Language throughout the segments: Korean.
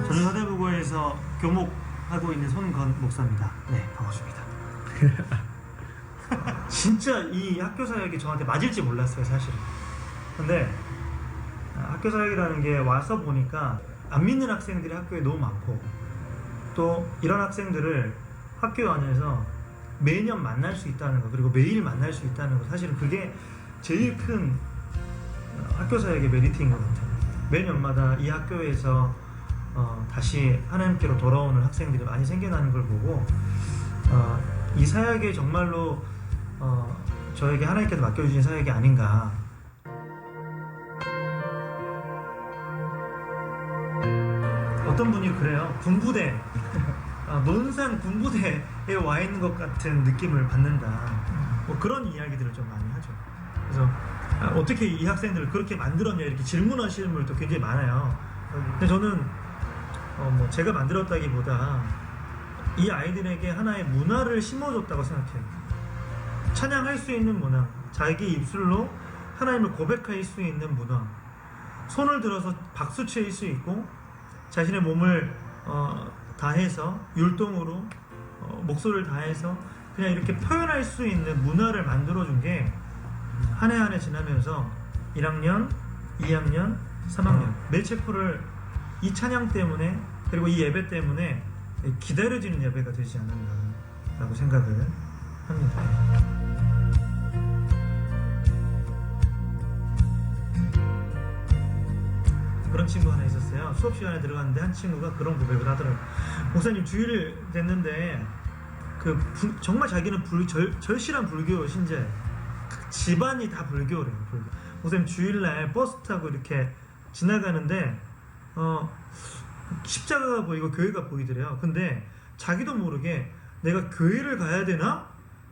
저는 서대부고에서 교목하고 있는 손건 목사입니다. 네, 반갑습니다. 진짜 이 학교 사역이 저한테 맞을지 몰랐어요, 사실은. 근데 학교 사역이라는 게 와서 보니까 안 믿는 학생들이 학교에 너무 많고, 또 이런 학생들을 학교 안에서 매년 만날 수 있다는 거, 그리고 매일 만날 수 있다는 거, 사실은 그게 제일 큰 학교 사역의 메리트인 것 같아요. 매년마다 이 학교에서 다시 하나님께로 돌아오는 학생들이 많이 생겨나는 걸 보고 이 사역이 정말로 저에게 하나님께서 맡겨주신 사역이 아닌가. 어떤 분이 그래요. 군부대, 논산 군부대에 와 있는 것 같은 느낌을 받는다. 뭐 그런 이야기들을 좀 많이 하죠. 그래서 어떻게 이 학생들을 그렇게 만들었냐 이렇게 질문하시는 분들도 굉장히 많아요. 근데 저는 뭐 제가 만들었다기보다 이 아이들에게 하나의 문화를 심어줬다고 생각해요. 찬양할 수 있는 문화, 자기 입술로 하나님을 고백할 수 있는 문화, 손을 들어서 박수칠 수 있고 자신의 몸을 다해서 율동으로 목소리를 다해서 그냥 이렇게 표현할 수 있는 문화를 만들어준 게 한 해 한 해 지나면서 1학년, 2학년, 3학년 멜체코를 이 찬양 때문에, 그리고 이 예배 때문에 기다려지는 예배가 되지 않았나라고 생각을 합니다. 그런 친구 하나 있었어요. 수업 시간에 들어갔는데 한 친구가 그런 고백을 하더라고요. 목사님, 주일 됐는데 정말 자기는 절실한 불교 신자예요. 집안이 다 불교래요. 불교. 목사님, 주일날 버스 타고 이렇게 지나가는데 십자가가 보이고 교회가 보이더래요. 근데 자기도 모르게 내가 교회를 가야 되나?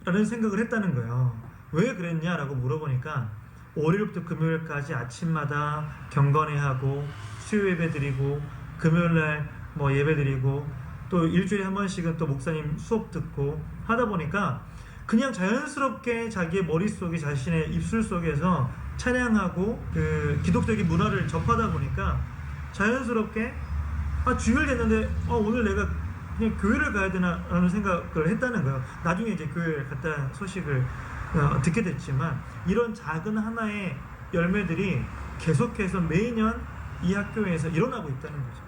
라는 생각을 했다는 거예요. 왜 그랬냐라고 물어보니까 월요일부터 금요일까지 아침마다 경건회하고 수요 예배 드리고 금요일날 뭐 예배 드리고 또 일주일에 한 번씩은 또 목사님 수업 듣고 하다 보니까 그냥 자연스럽게 자기의 머릿속에, 자신의 입술 속에서 찬양하고 그 기독적인 문화를 접하다 보니까 자연스럽게 주일 됐는데 오늘 내가 그냥 교회를 가야 되나 라는 생각을 했다는 거예요. 나중에 이제 교회를 갔다는 소식을 듣게 됐지만, 이런 작은 하나의 열매들이 계속해서 매년 이 학교에서 일어나고 있다는 거죠.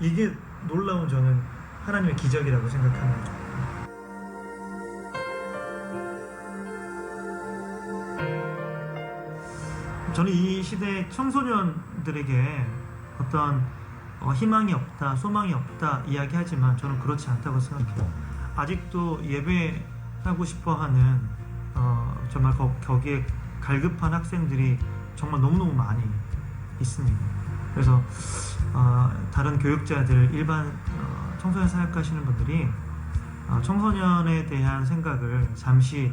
이게 놀라운, 저는 하나님의 기적이라고 생각합니다. 저는 이 시대의 청소년들에게 어떤 희망이 없다, 소망이 없다 이야기하지만 저는 그렇지 않다고 생각해요. 아직도 예배하고 싶어하는 정말 거기에 갈급한 학생들이 정말 너무너무 많이 있습니다. 그래서 다른 교육자들, 일반 청소년 사역하시는 분들이 청소년에 대한 생각을 잠시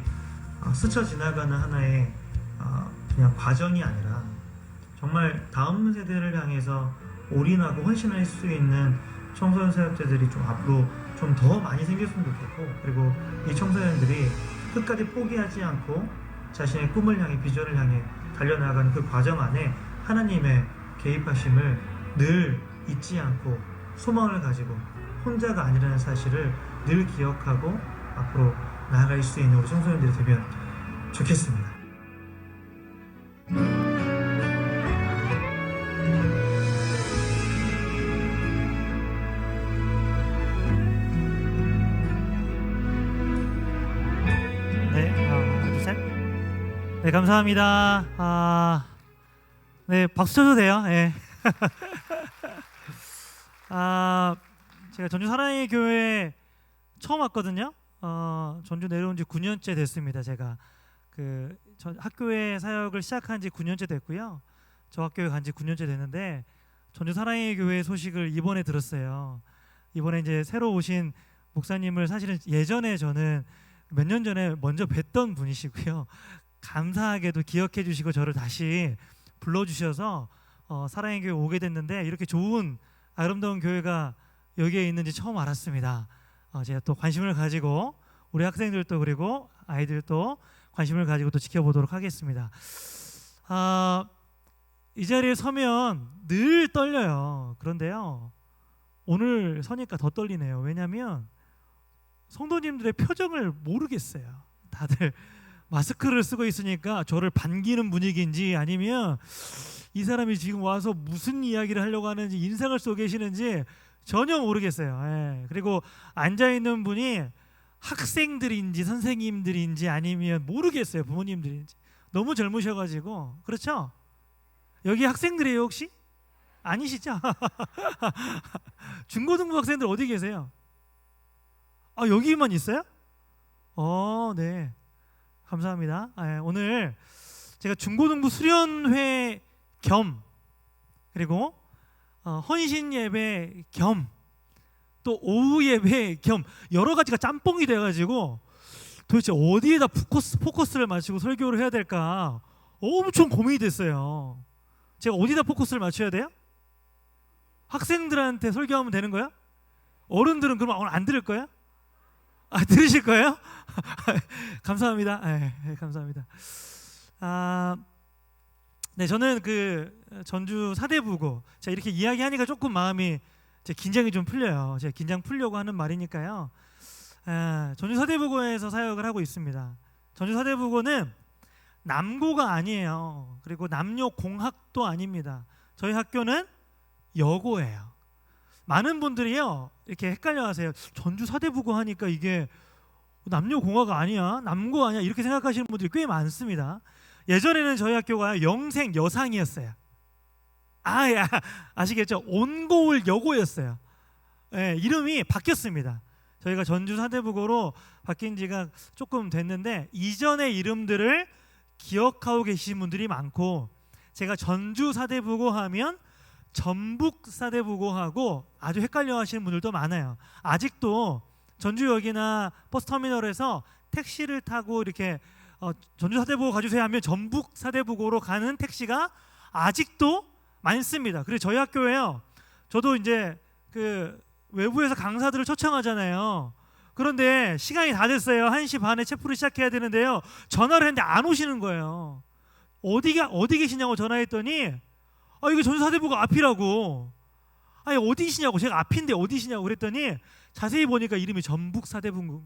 스쳐 지나가는 하나의 그냥 과정이 아니라 정말 다음 세대를 향해서 올인하고 헌신할 수 있는 청소년 사역자들이 좀 앞으로 좀 더 많이 생겼으면 좋겠고, 그리고 이 청소년들이 끝까지 포기하지 않고 자신의 꿈을 향해, 비전을 향해 달려나가는 그 과정 안에 하나님의 개입하심을 늘 잊지 않고 소망을 가지고 혼자가 아니라는 사실을 늘 기억하고 앞으로 나아갈 수 있는 우리 청소년들이 되면 좋겠습니다. 네, 감사합니다. 네, 박수 쳐도 돼요. 네. 제가 전주 사랑의 교회 처음 왔거든요. 전주 내려온 지 9년째 됐습니다. 제가 학교에 사역을 시작한 지 9년째 됐고요. 저 학교에 간 지 9년째 됐는데 전주 사랑의 교회 소식을 이번에 들었어요. 이번에 이제 새로 오신 목사님을 사실은 예전에 저는 몇 년 전에 먼저 뵀던 분이시고요. 감사하게도 기억해 주시고 저를 다시 불러주셔서 사랑의 교회 오게 됐는데, 이렇게 좋은 아름다운 교회가 여기에 있는지 처음 알았습니다. 제가 또 관심을 가지고 우리 학생들도 그리고 아이들도 관심을 가지고 또 지켜보도록 하겠습니다. 이 자리에 서면 늘 떨려요. 그런데요, 오늘 서니까 더 떨리네요. 왜냐하면 성도님들의 표정을 모르겠어요. 다들 마스크를 쓰고 있으니까 저를 반기는 분위기인지 아니면 이 사람이 지금 와서 무슨 이야기를 하려고 하는지 인상을 쏘고 계시는지 전혀 모르겠어요. 예. 그리고 앉아있는 분이 학생들인지 선생님들인지 아니면 모르겠어요. 부모님들인지. 너무 젊으셔가지고. 그렇죠? 여기 학생들이에요 혹시? 아니시죠? 중고등부 학생들 어디 계세요? 여기만 있어요? 네. 감사합니다. 오늘 제가 중고등부 수련회 겸 그리고 헌신 예배 겸 또 오후 예배 겸 여러 가지가 짬뽕이 돼가지고 도대체 어디에다 포커스를 맞추고 설교를 해야 될까 엄청 고민이 됐어요. 제가 어디다 포커스를 맞춰야 돼요? 학생들한테 설교하면 되는 거야? 어른들은 그러면 오늘 안 들을 거야? 들으실 거예요? 감사합니다. 감사합니다. 네, 저는 그 전주 사대부고 제가 이렇게 이야기하니까 조금 마음이 긴장이 좀 풀려요. 제가 긴장 풀려고 하는 말이니까요. 전주 사대부고에서 사역을 하고 있습니다. 전주 사대부고는 남고가 아니에요. 그리고 남녀 공학도 아닙니다. 저희 학교는 여고예요. 많은 분들이요 이렇게 헷갈려하세요. 전주 사대부고 하니까 이게 남녀 공학가 아니야? 남고 아니야? 이렇게 생각하시는 분들이 꽤 많습니다. 예전에는 저희 학교가 영생 여상이었어요. 아시겠죠? 온고울 여고였어요. 이름이 바뀌었습니다. 저희가 전주 사대부고로 바뀐 지가 조금 됐는데 이전의 이름들을 기억하고 계신 분들이 많고, 제가 전주 사대부고 하면 전북 사대부고하고 아주 헷갈려 하시는 분들도 많아요. 아직도 전주역이나 버스터미널에서 택시를 타고 이렇게 전주 사대부고 가주세요 하면 전북 사대부고로 가는 택시가 아직도 많습니다. 그리고 저희 학교에요, 저도 이제 그 외부에서 강사들을 초청하잖아요. 그런데 시간이 다 됐어요. 1시 반에 체프를 시작해야 되는데요, 전화를 했는데 안 오시는 거예요. 어디 계시냐고 전화했더니 이거 전주 사대부고 앞이라고. 어디시냐고. 제가 앞인데 어디시냐고 그랬더니 자세히 보니까 이름이 전북 사대부고.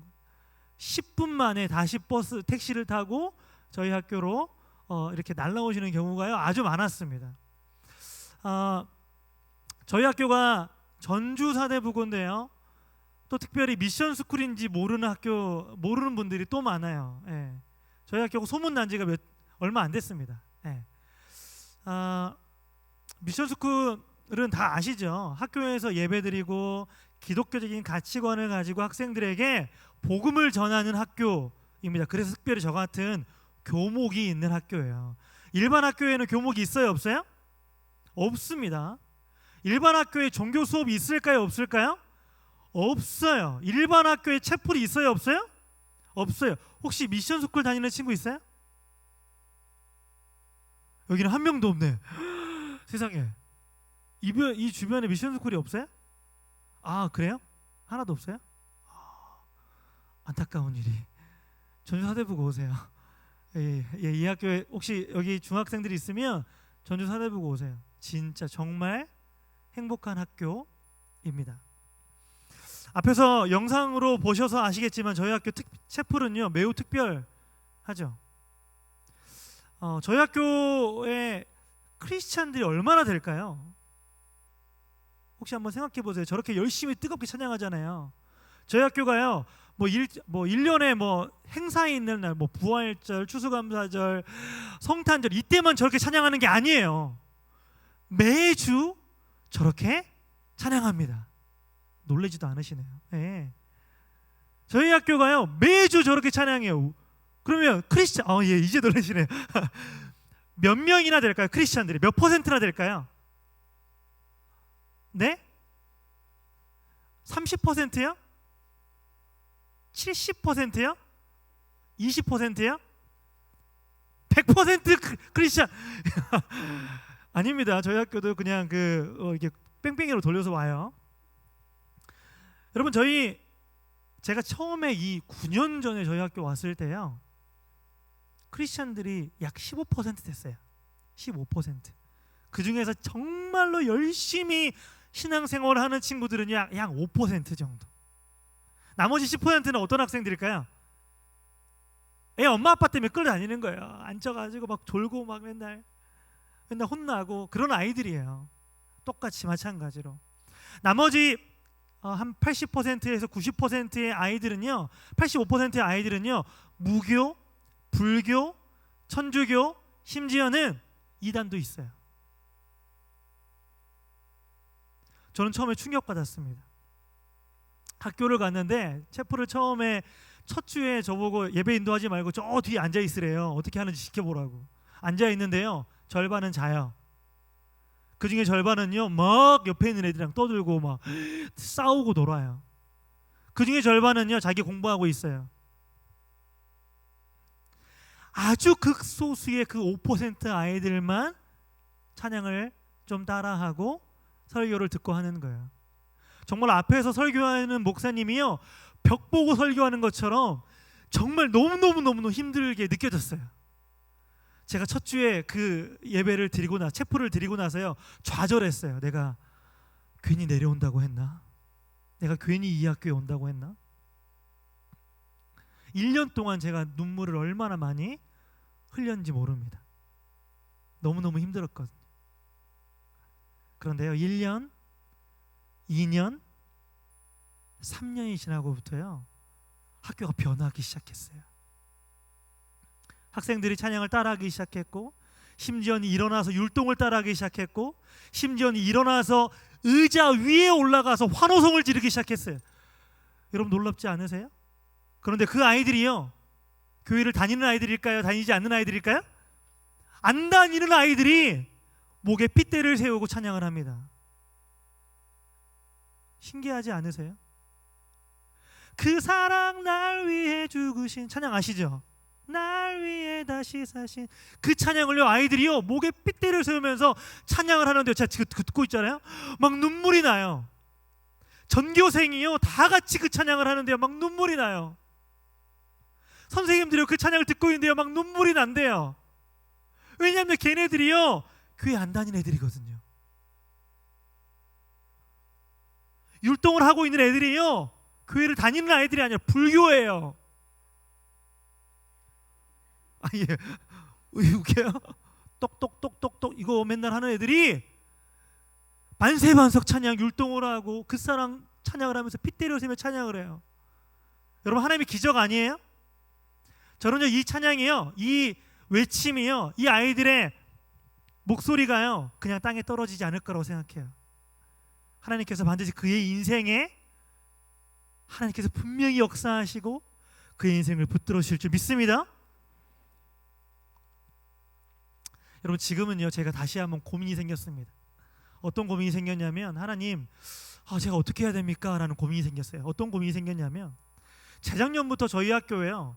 10분 만에 다시 택시를 타고 저희 학교로 이렇게 날라오시는 경우가요 아주 많았습니다. 저희 학교가 전주 사대부고인데요, 또 특별히 미션 스쿨인지 모르는 분들이 또 많아요. 저희 학교가 소문난 지가 얼마 안 됐습니다. 미션 스쿨은 다 아시죠? 학교에서 예배드리고 기독교적인 가치관을 가지고 학생들에게 복음을 전하는 학교입니다. 그래서 특별히 저 같은 교목이 있는 학교예요. 일반 학교에는 교목이 있어요, 없어요? 없습니다. 일반 학교에 종교 수업이 있을까요, 없을까요? 없어요. 일반 학교에 채플이 있어요, 없어요? 없어요. 혹시 미션 스쿨 다니는 친구 있어요? 여기는 한 명도 없네. 세상에. 이 주변에 미션 스쿨이 없어요? 그래요? 하나도 없어요? 안타까운 일이. 전주 사대부고 오세요. 이 학교에 혹시 여기 중학생들이 있으면 전주 사대부고 오세요. 진짜 정말 행복한 학교입니다. 앞에서 영상으로 보셔서 아시겠지만 저희 학교 채플은요 매우 특별하죠. 저희 학교에 크리스찬들이 얼마나 될까요? 혹시 한번 생각해 보세요. 저렇게 열심히 뜨겁게 찬양하잖아요. 저희 학교가요 뭐 1년에 뭐 행사 있는 날, 뭐 부활절, 추수감사절, 성탄절 이때만 저렇게 찬양하는 게 아니에요. 매주 저렇게 찬양합니다. 놀라지도 않으시네요. 네. 저희 학교가요 매주 저렇게 찬양해요. 그러면 크리스찬 이제 놀라시네요. 몇 명이나 될까요? 크리스찬들이 몇 %나 될까요? 네? 30%요? 70%요? 20%요? 100% 크리스찬. 아닙니다. 저희 학교도 그냥 이게 뺑뺑이로 돌려서 와요. 여러분, 제가 처음에 이 9년 전에 저희 학교 왔을 때요, 크리스찬들이 약 15% 됐어요. 15%. 그 중에서 정말로 열심히 신앙생활을 하는 친구들은 약 5% 정도. 나머지 10%는 어떤 학생들일까요? 애 엄마 아빠 때문에 끌려다니는 거예요. 앉아가지고 막 졸고 막 맨날 혼나고 그런 아이들이에요. 똑같이 마찬가지로. 나머지 한 80%에서 90%의 아이들은요, 85%의 아이들은요, 무교, 불교, 천주교, 심지어는 이단도 있어요. 저는 처음에 충격받았습니다. 학교를 갔는데 체포를 처음에 첫 주에 저보고 예배 인도하지 말고 저 뒤에 앉아 있으래요. 어떻게 하는지 지켜보라고. 앉아 있는데요, 절반은 자요. 그 중에 절반은요, 막 옆에 있는 애들이랑 떠들고 막 싸우고 놀아요. 그 중에 절반은요, 자기 공부하고 있어요. 아주 극소수의 그 5% 아이들만 찬양을 좀 따라하고 설교를 듣고 하는 거예요. 정말 앞에서 설교하는 목사님이요, 벽 보고 설교하는 것처럼 정말 너무너무 힘들게 느껴졌어요. 제가 첫 주에 그 예배를 드리고 체포를 드리고 나서요, 좌절했어요. 내가 괜히 내려온다고 했나? 내가 괜히 이 학교에 온다고 했나? 1년 동안 제가 눈물을 얼마나 많이 흘렸는지 모릅니다. 너무너무 힘들었거든요. 그런데요, 1년, 2년, 3년이 지나고부터요, 학교가 변하기 시작했어요. 학생들이 찬양을 따라하기 시작했고, 심지어는 일어나서 율동을 따라하기 시작했고, 심지어는 일어나서 의자 위에 올라가서 환호성을 지르기 시작했어요. 여러분 놀랍지 않으세요? 그런데 그 아이들이요, 교회를 다니는 아이들일까요? 다니지 않는 아이들일까요? 안 다니는 아이들이 목에 핏대를 세우고 찬양을 합니다. 신기하지 않으세요? 그 사랑 날 위해 죽으신 찬양 아시죠? 날 위해 다시 사신 그 찬양을요, 아이들이요 목에 핏대를 세우면서 찬양을 하는데요, 제가 지금 듣고 있잖아요, 막 눈물이 나요. 전교생이요 다 같이 그 찬양을 하는데요, 막 눈물이 나요. 선생님들이요 그 찬양을 듣고 있는데요, 막 눈물이 난대요. 왜냐하면 걔네들이요 교회 안 다니는 애들이거든요. 율동을 하고 있는 애들이요 교회를 다니는 아이들이 아니라 불교예요. 예, 웃겨요? 똑똑똑똑똑 이거 맨날 하는 애들이 만세반석 찬양 율동을 하고 그 사랑 찬양을 하면서 핏대를 세며 찬양을 해요. 여러분, 하나님의 기적 아니에요? 저는요 이 찬양이요, 이 외침이요, 이 아이들의 목소리가요 그냥 땅에 떨어지지 않을 거라고 생각해요. 하나님께서 반드시 그의 인생에 하나님께서 분명히 역사하시고 그의 인생을 붙들어 주실 줄 믿습니다. 여러분, 지금은요 제가 다시 한번 고민이 생겼습니다. 어떤 고민이 생겼냐면, 하나님, 제가 어떻게 해야 됩니까? 라는 고민이 생겼어요. 어떤 고민이 생겼냐면, 재작년부터 저희 학교에요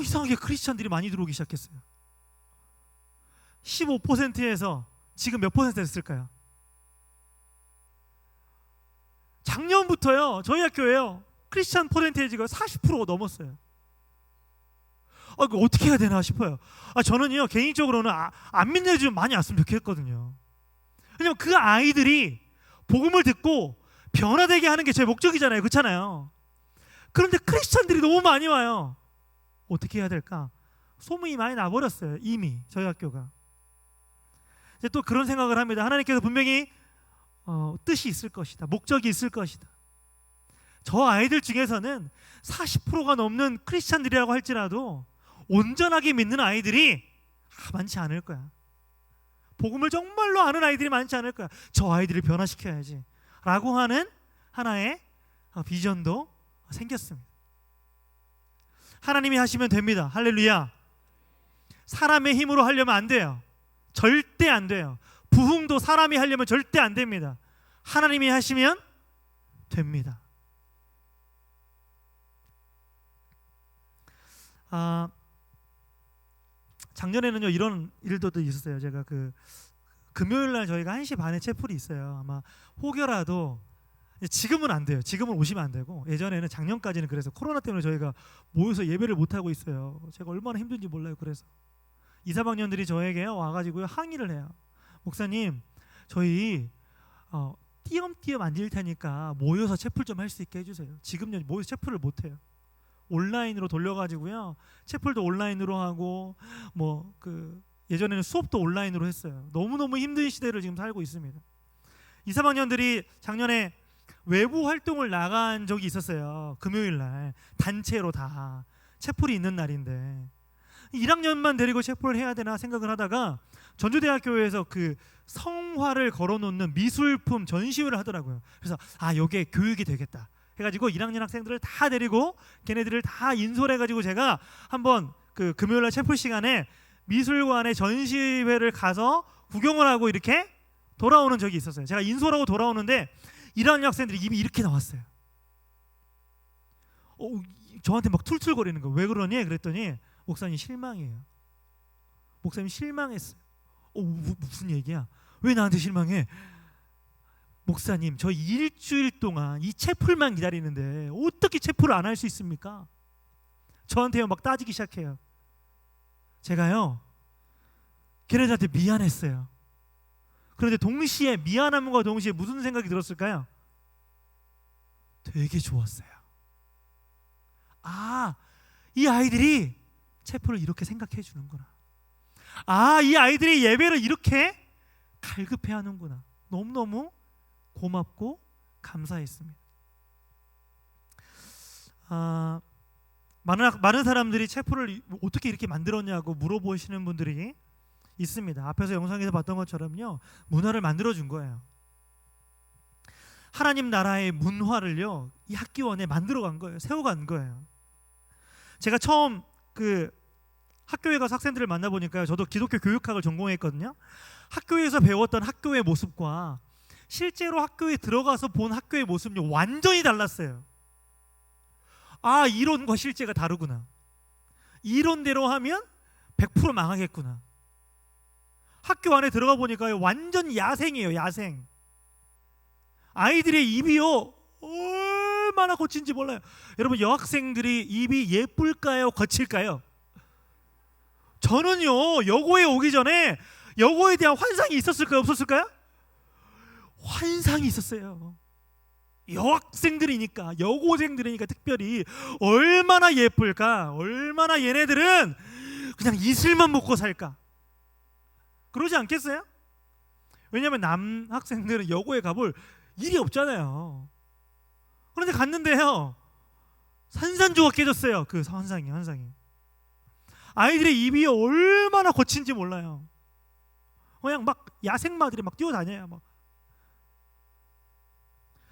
이상하게 크리스찬들이 많이 들어오기 시작했어요. 15%에서 지금 몇 퍼센트 됐을까요? 작년부터요 저희 학교에요 크리스찬 퍼센테이지가 40%가 넘었어요. 이거 어떻게 해야 되나 싶어요. 저는요 개인적으로는 안 믿는 애들 좀 많이 왔으면 좋겠거든요. 왜냐면 그 아이들이 복음을 듣고 변화되게 하는 게 제 목적이잖아요. 그렇잖아요. 그런데 크리스찬들이 너무 많이 와요. 어떻게 해야 될까? 소문이 많이 나버렸어요. 이미 저희 학교가. 이제 또 그런 생각을 합니다. 하나님께서 분명히 뜻이 있을 것이다. 목적이 있을 것이다. 저 아이들 중에서는 40%가 넘는 크리스찬들이라고 할지라도 온전하게 믿는 아이들이 많지 않을 거야. 복음을 정말로 아는 아이들이 많지 않을 거야. 저 아이들을 변화시켜야지 라고 하는 하나의 비전도 생겼습니다. 하나님이 하시면 됩니다. 할렐루야. 사람의 힘으로 하려면 안 돼요. 절대 안 돼요. 부흥도 사람이 하려면 절대 안 됩니다. 하나님이 하시면 됩니다. 작년에는요 이런 일도 있었어요. 제가 금요일 날 저희가 1시 반에 채플이 있어요. 아마 혹여라도 지금은 안 돼요. 지금은 오시면 안 되고 예전에는 작년까지는 그래서 코로나 때문에 저희가 모여서 예배를 못 하고 있어요. 제가 얼마나 힘든지 몰라요. 그래서 2, 3학년들이 저에게 와가지고요 항의를 해요. 목사님, 저희 띄엄띄엄 앉을 테니까 모여서 채플 좀 할 수 있게 해주세요. 지금요 모여서 채플을 못 해요. 온라인으로 돌려가지고요 채플도 온라인으로 하고 예전에는 수업도 온라인으로 했어요. 너무너무 힘든 시대를 지금 살고 있습니다. 2, 3학년들이 작년에 외부 활동을 나간 적이 있었어요. 금요일 날 단체로 다 채플이 있는 날인데 1학년만 데리고 채플을 해야 되나 생각을 하다가 전주대학교에서 성화를 걸어놓는 미술품 전시회를 하더라고요. 그래서 요게 교육이 되겠다 해가지고 1학년 학생들을 다 데리고 걔네들을 다 인솔해가지고 제가 한번 금요일날 채플 시간에 미술관에 전시회를 가서 구경을 하고 이렇게 돌아오는 적이 있었어요. 제가 인솔하고 돌아오는데 1학년 학생들이 입이 이렇게 나왔어요. 저한테 막 툴툴거리는 거예요. 왜 그러니? 그랬더니 목사님 실망이에요. 목사님 실망했어요. 무슨 얘기야? 왜 나한테 실망해? 목사님, 저 일주일 동안 이 채플만 기다리는데 어떻게 채플을 안 할 수 있습니까? 저한테요 막 따지기 시작해요. 제가요 걔네들한테 미안했어요. 그런데 동시에 미안함과 동시에 무슨 생각이 들었을까요? 되게 좋았어요. 이 아이들이 채플을 이렇게 생각해 주는구나. 이 아이들이 예배를 이렇게 갈급해 하는구나. 너무너무 고맙고 감사했습니다. 많은 사람들이 채플을 어떻게 이렇게 만들었냐고 물어보시는 분들이 있습니다. 앞에서 영상에서 봤던 것처럼요 문화를 만들어 준 거예요. 하나님 나라의 문화를요 이 학교원에 만들어 간 거예요. 세워간 거예요. 제가 처음 학교에 가서 학생들을 만나보니까요, 저도 기독교 교육학을 전공했거든요. 학교에서 배웠던 학교의 모습과 실제로 학교에 들어가서 본 학교의 모습이 완전히 달랐어요. 이론과 실제가 다르구나. 이론대로 하면 100% 망하겠구나. 학교 안에 들어가 보니까요 완전 야생이에요. 야생. 아이들의 입이요 얼마나 거친지 몰라요. 여러분, 여학생들이 입이 예쁠까요 거칠까요? 저는요 여고에 오기 전에 여고에 대한 환상이 있었을까요 없었을까요? 환상이 있었어요. 여학생들이니까, 여고생들이니까 특별히 얼마나 예쁠까, 얼마나 얘네들은 그냥 이슬만 먹고 살까, 그러지 않겠어요? 왜냐하면 남학생들은 여고에 가볼 일이 없잖아요. 그런데 갔는데요 산산조각 깨졌어요. 환상이. 아이들의 입이 얼마나 거친지 몰라요. 그냥 막 야생마들이 막 뛰어다녀요.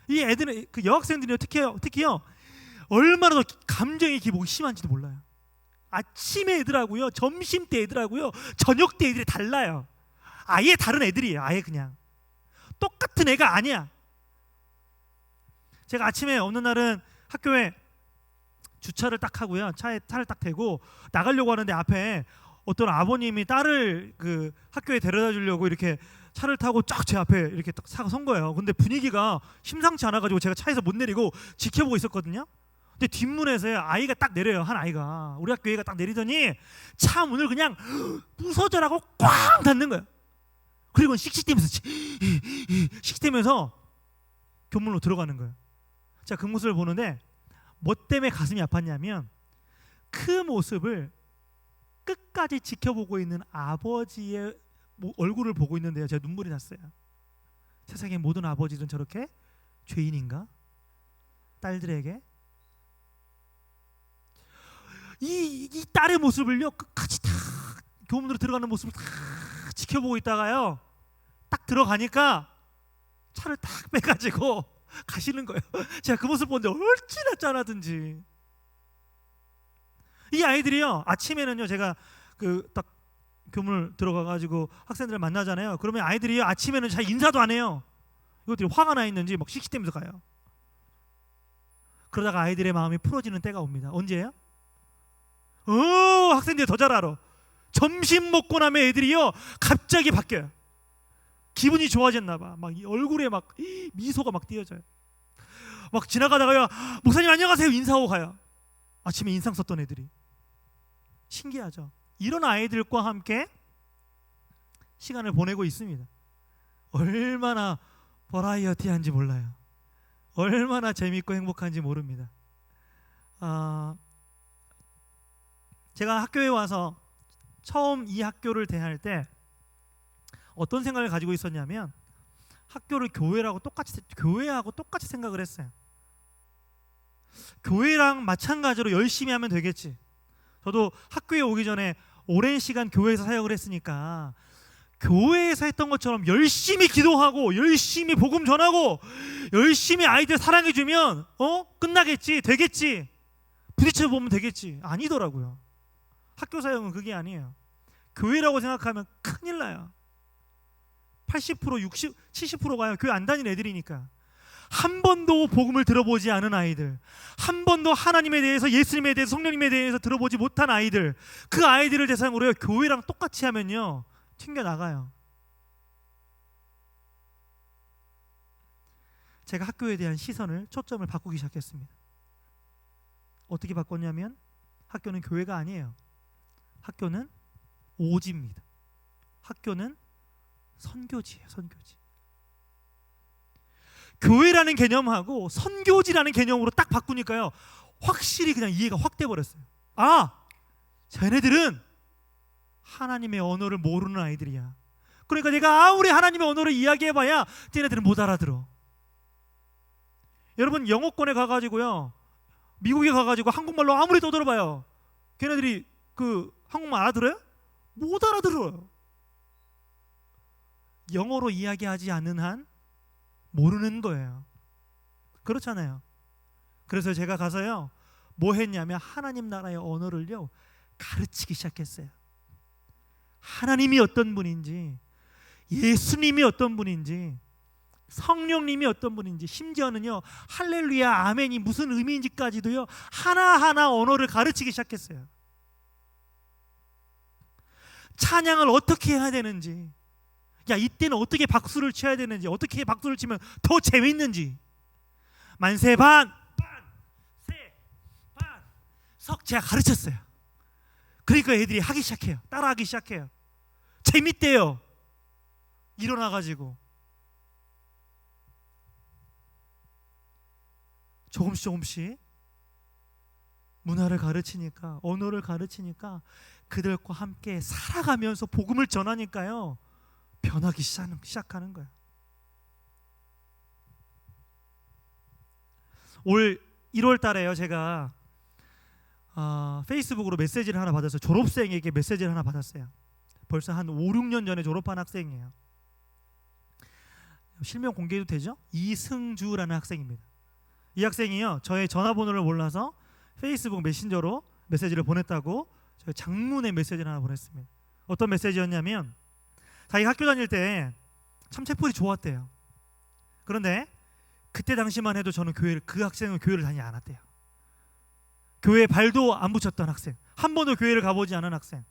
이 애들은, 여학생들이 특히요 얼마나 더 감정의 기복이 심한지도 몰라요. 아침에 애들하고요 점심 때 애들하고요 저녁 때 애들이 달라요. 아예 다른 애들이에요. 아예 그냥 똑같은 애가 아니야. 제가 아침에 어느 날은 학교에 주차를 딱 하고요 차를 딱 대고 나가려고 하는데 앞에 어떤 아버님이 딸을 학교에 데려다 주려고 이렇게 차를 타고 쫙 제 앞에 이렇게 딱 선 거예요. 근데 분위기가 심상치 않아가지고 제가 차에서 못 내리고 지켜보고 있었거든요. 근데 뒷문에서 아이가 딱 내려요. 한 아이가, 우리 학교 애가 딱 내리더니 차 문을 그냥 부서져라고 꽝 닫는 거예요. 그리고 씩씩대면서 교문으로 들어가는 거예요. 제가 그 모습을 보는데 뭐 때문에 가슴이 아팠냐면 그 모습을 끝까지 지켜보고 있는 아버지의 얼굴을 보고 있는데요 제가 눈물이 났어요. 세상의 모든 아버지들은 저렇게 죄인인가? 딸들에게 이 딸의 모습을요 끝까지 다 교문으로 들어가는 모습을 다 지켜보고 있다가요 딱 들어가니까 차를 딱 빼가지고 가시는 거예요. 제가 그 모습 보는데 얼마나 짠하든지. 이 아이들이요 아침에는요 제가 딱 교문을 들어가가지고 학생들을 만나잖아요. 그러면 아이들이요 아침에는 잘 인사도 안 해요. 이것들이 화가 나 있는지 막 씩씩대면서 가요. 그러다가 아이들의 마음이 풀어지는 때가 옵니다. 언제예요? 학생들이 더 잘 알아. 점심 먹고 나면 애들이요 갑자기 바뀌어요. 기분이 좋아졌나 봐. 막 얼굴에 막 미소가 막 띄어져요. 막 지나가다가요, 목사님 안녕하세요 인사하고 가요. 아침에 인상 썼던 애들이. 신기하죠. 이런 아이들과 함께 시간을 보내고 있습니다. 얼마나 버라이어티한지 몰라요. 얼마나 재밌고 행복한지 모릅니다. 제가 학교에 와서 처음 이 학교를 대할 때 어떤 생각을 가지고 있었냐면, 학교를 교회하고 똑같이 생각을 했어요. 교회랑 마찬가지로 열심히 하면 되겠지. 저도 학교에 오기 전에 오랜 시간 교회에서 사역을 했으니까 교회에서 했던 것처럼 열심히 기도하고 열심히 복음 전하고 열심히 아이들 사랑해주면 끝나겠지, 되겠지, 부딪혀보면 되겠지. 아니더라고요. 학교 사역은 그게 아니에요. 교회라고 생각하면 큰일 나요. 80%, 60, 70%가요 교회 안 다니는 애들이니까. 한 번도 복음을 들어보지 않은 아이들, 한 번도 하나님에 대해서, 예수님에 대해서, 성령님에 대해서 들어보지 못한 아이들, 그 아이들을 대상으로 교회랑 똑같이 하면요 튕겨나가요. 제가 학교에 대한 시선을, 초점을 바꾸기 시작했습니다. 어떻게 바꿨냐면, 학교는 교회가 아니에요. 학교는 오지입니다. 학교는 선교지예요. 선교지. 교회라는 개념하고 선교지라는 개념으로 딱 바꾸니까요 확실히 그냥 이해가 확 돼버렸어요. 쟤네들은 하나님의 언어를 모르는 아이들이야. 그러니까 내가 아무리 하나님의 언어를 이야기해봐야 쟤네들은 못 알아들어. 여러분 영어권에 가가지고요, 미국에 가가지고 한국말로 아무리 떠들어봐요, 걔네들이 그 한국말 알아들어요? 못 알아들어요. 영어로 이야기하지 않는 한 모르는 거예요. 그렇잖아요. 그래서 제가 가서요 뭐 했냐면, 하나님 나라의 언어를요 가르치기 시작했어요. 하나님이 어떤 분인지, 예수님이 어떤 분인지, 성령님이 어떤 분인지, 심지어는요 할렐루야 아멘이 무슨 의미인지까지도요 하나하나 언어를 가르치기 시작했어요. 찬양을 어떻게 해야 되는지, 이때는 어떻게 박수를 쳐야 되는지, 어떻게 박수를 치면 더 재밌는지, 만세 반, 세, 반, 석 제가 가르쳤어요. 그러니까 애들이 하기 시작해요. 따라하기 시작해요. 재밌대요. 일어나가지고 조금씩 문화를 가르치니까, 언어를 가르치니까 그들과 함께 살아가면서 복음을 전하니까요 변하기 시작하는 거예요. 올 1월 달에요 제가 페이스북으로 메시지를 하나 받았어요. 졸업생에게 메시지를 하나 받았어요. 벌써 한 5, 6년 전에 졸업한 학생이에요. 실명 공개해도 되죠? 이승주라는 학생입니다. 이 학생이요 저의 전화번호를 몰라서 페이스북 메신저로 메시지를 보냈다고 저희 장문의 메시지를 하나 보냈습니다. 어떤 메시지였냐면, 자기가 학교 다닐 때 참 체풀이 좋았대요. 그런데 그때 당시만 해도 저는 그 학생은 교회를 다니지 않았대요. 교회에 발도 안 붙였던 학생, 한 번도 교회를 가보지 않은 학생.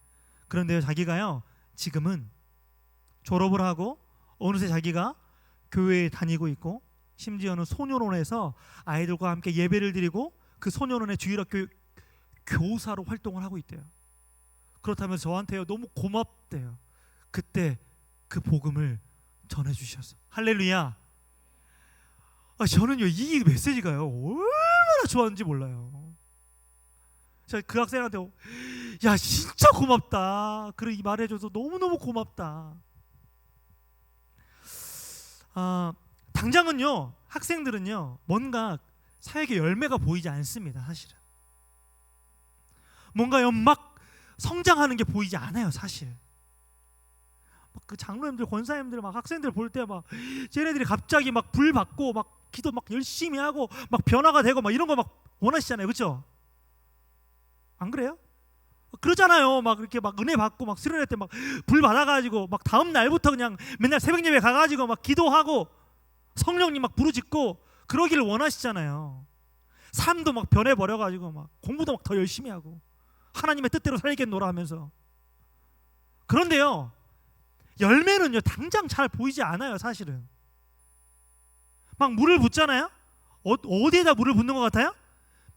그런데요 자기가요 지금은 졸업을 하고 어느새 자기가 교회에 다니고 있고, 심지어는 소년원에서 아이들과 함께 예배를 드리고 그 소년원의 주일학교 교사로 활동을 하고 있대요. 그렇다면 저한테요 너무 고맙대요. 그때 그 복음을 전해주셔서. 할렐루야. 저는요 이 메시지가요 얼마나 좋았는지 몰라요. 제가 그 학생한테 야 진짜 고맙다, 그래 이 말해줘서 너무너무 고맙다. 당장은요 학생들은요 뭔가 사역의 열매가 보이지 않습니다. 사실은 뭔가요 막 성장하는 게 보이지 않아요. 사실 그 장로님들, 권사님들, 막 학생들 볼 때 막 쟤네들이 갑자기 막 불 받고 막 기도 막 열심히 하고 막 변화가 되고 막 이런 거 막 원하시잖아요. 그렇죠? 안 그래요? 그러잖아요. 막 이렇게 막 은혜 받고 막 수련회 때 막 불 받아가지고 막 다음 날부터 그냥 맨날 새벽 예배 가가지고 막 기도하고 성령님 막 부르짖고 그러기를 원하시잖아요. 삶도 막 변해버려가지고 막 공부도 막 더 열심히 하고 하나님의 뜻대로 살겠노라 하면서. 그런데요, 열매는요 당장 잘 보이지 않아요. 사실은 막 물을 붓잖아요. 어디에다 물을 붓는 것 같아요?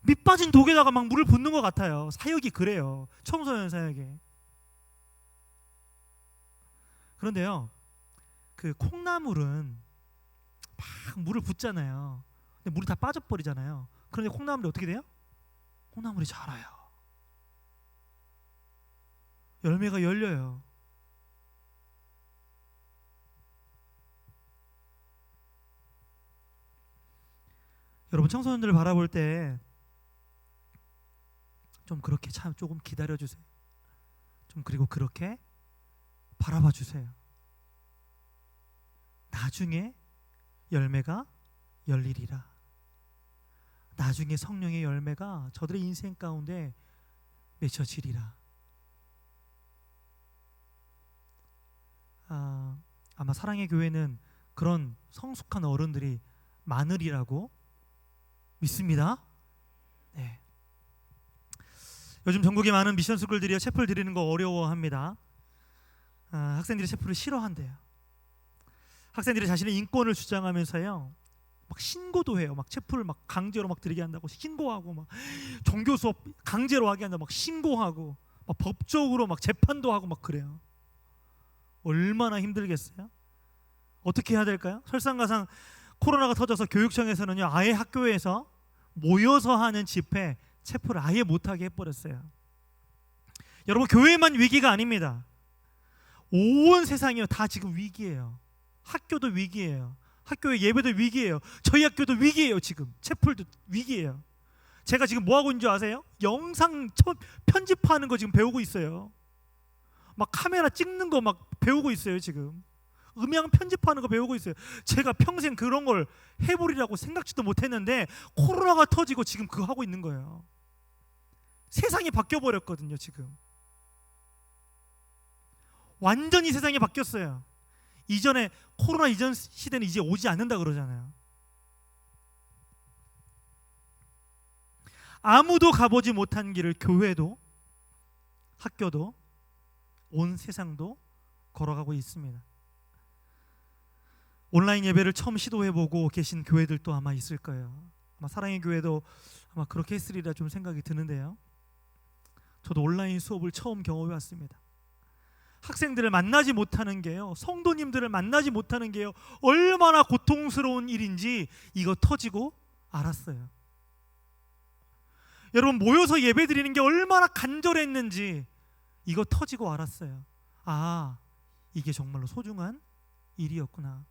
밑 빠진 독에다가 막 물을 붓는 것 같아요. 사역이 그래요. 청소년 사역이. 그런데요, 그 콩나물은 막 물을 붓잖아요. 근데 물이 다 빠져버리잖아요. 그런데 콩나물이 어떻게 돼요? 콩나물이 자라요. 열매가 열려요. 여러분, 청소년들을 바라볼 때 좀 그렇게 참 조금 기다려 주세요. 좀 그리고 그렇게 바라봐 주세요. 나중에 열매가 열리리라. 나중에 성령의 열매가 저들의 인생 가운데 맺혀지리라. 아마 사랑의 교회는 그런 성숙한 어른들이 많으리라고 믿습니다. 네. 요즘 전국에 많은 미션 스쿨들이요 채플 드리는 거 어려워합니다. 학생들이 채플을 싫어한대요. 학생들이 자신의 인권을 주장하면서요 막 신고도 해요. 막 채플을 막 강제로 막 드리게 한다고 신고하고, 막 종교 수업 강제로 하게 한다고 막 신고하고, 막 법적으로 막 재판도 하고 막 그래요. 얼마나 힘들겠어요? 어떻게 해야 될까요? 설상가상 코로나가 터져서 교육청에서는요 아예 학교에서 모여서 하는 집회 체포를 아예 못하게 해버렸어요. 여러분, 교회만 위기가 아닙니다. 온 세상이요 다 지금 위기예요. 학교도 위기예요. 학교의 예배도 위기예요. 저희 학교도 위기예요. 지금 채플도 위기예요. 제가 지금 뭐 하고 있는 줄 아세요? 영상 편집하는 거 지금 배우고 있어요. 막 카메라 찍는 거 막 배우고 있어요. 지금 음향 편집하는 거 배우고 있어요. 제가 평생 그런 걸 해보리라고 생각지도 못했는데 코로나가 터지고 지금 그거 하고 있는 거예요. 세상이 바뀌어버렸거든요. 지금 완전히 세상이 바뀌었어요. 이전에 코로나 이전 시대는 이제 오지 않는다 그러잖아요. 아무도 가보지 못한 길을 교회도 학교도 온 세상도 걸어가고 있습니다. 온라인 예배를 처음 시도해보고 계신 교회들도 아마 있을 거예요. 아마 사랑의 교회도 아마 그렇게 했으리라 좀 생각이 드는데요. 저도 온라인 수업을 처음 경험해봤습니다. 학생들을 만나지 못하는 게요, 성도님들을 만나지 못하는 게요 얼마나 고통스러운 일인지 이거 터지고 알았어요. 여러분, 모여서 예배 드리는 게 얼마나 간절했는지 이거 터지고 알았어요. 아, 이게 정말로 소중한 일이었구나.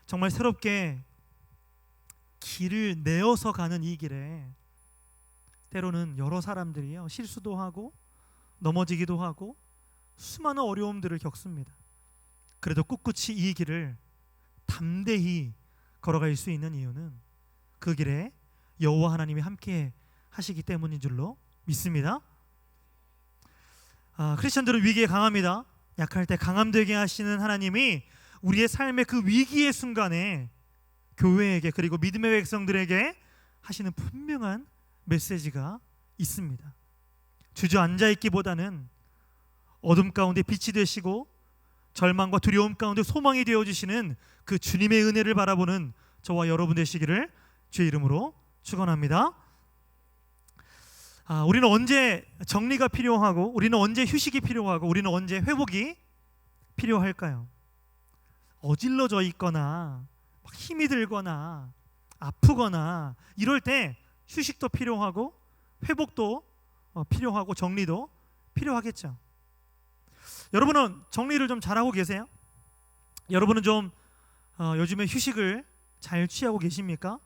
정말 새롭게 길을 내어서 가는 이 길에 때로는 여러 사람들이요 실수도 하고 넘어지기도 하고 수많은 어려움들을 겪습니다. 그래도 꿋꿋이 이 길을 담대히 걸어갈 수 있는 이유는 그 길에 여호와 하나님이 함께 하시기 때문인 줄로 믿습니다. 크리스천들은 위기에 강합니다. 약할 때 강함되게 하시는 하나님이 우리의 삶의 그 위기의 순간에 교회에게 그리고 믿음의 백성들에게 하시는 분명한 메시지가 있습니다. 주저앉아 있기보다는 어둠 가운데 빛이 되시고 절망과 두려움 가운데 소망이 되어주시는 그 주님의 은혜를 바라보는 저와 여러분 되시기를 주의 이름으로 축원합니다. 우리는 언제 정리가 필요하고, 우리는 언제 휴식이 필요하고, 우리는 언제 회복이 필요할까요? 어질러져 있거나 막 힘이 들거나 아프거나 이럴 때 휴식도 필요하고 회복도 필요하고 정리도 필요하겠죠. 여러분은 정리를 좀 잘하고 계세요? 여러분은 좀 요즘에 휴식을 잘 취하고 계십니까?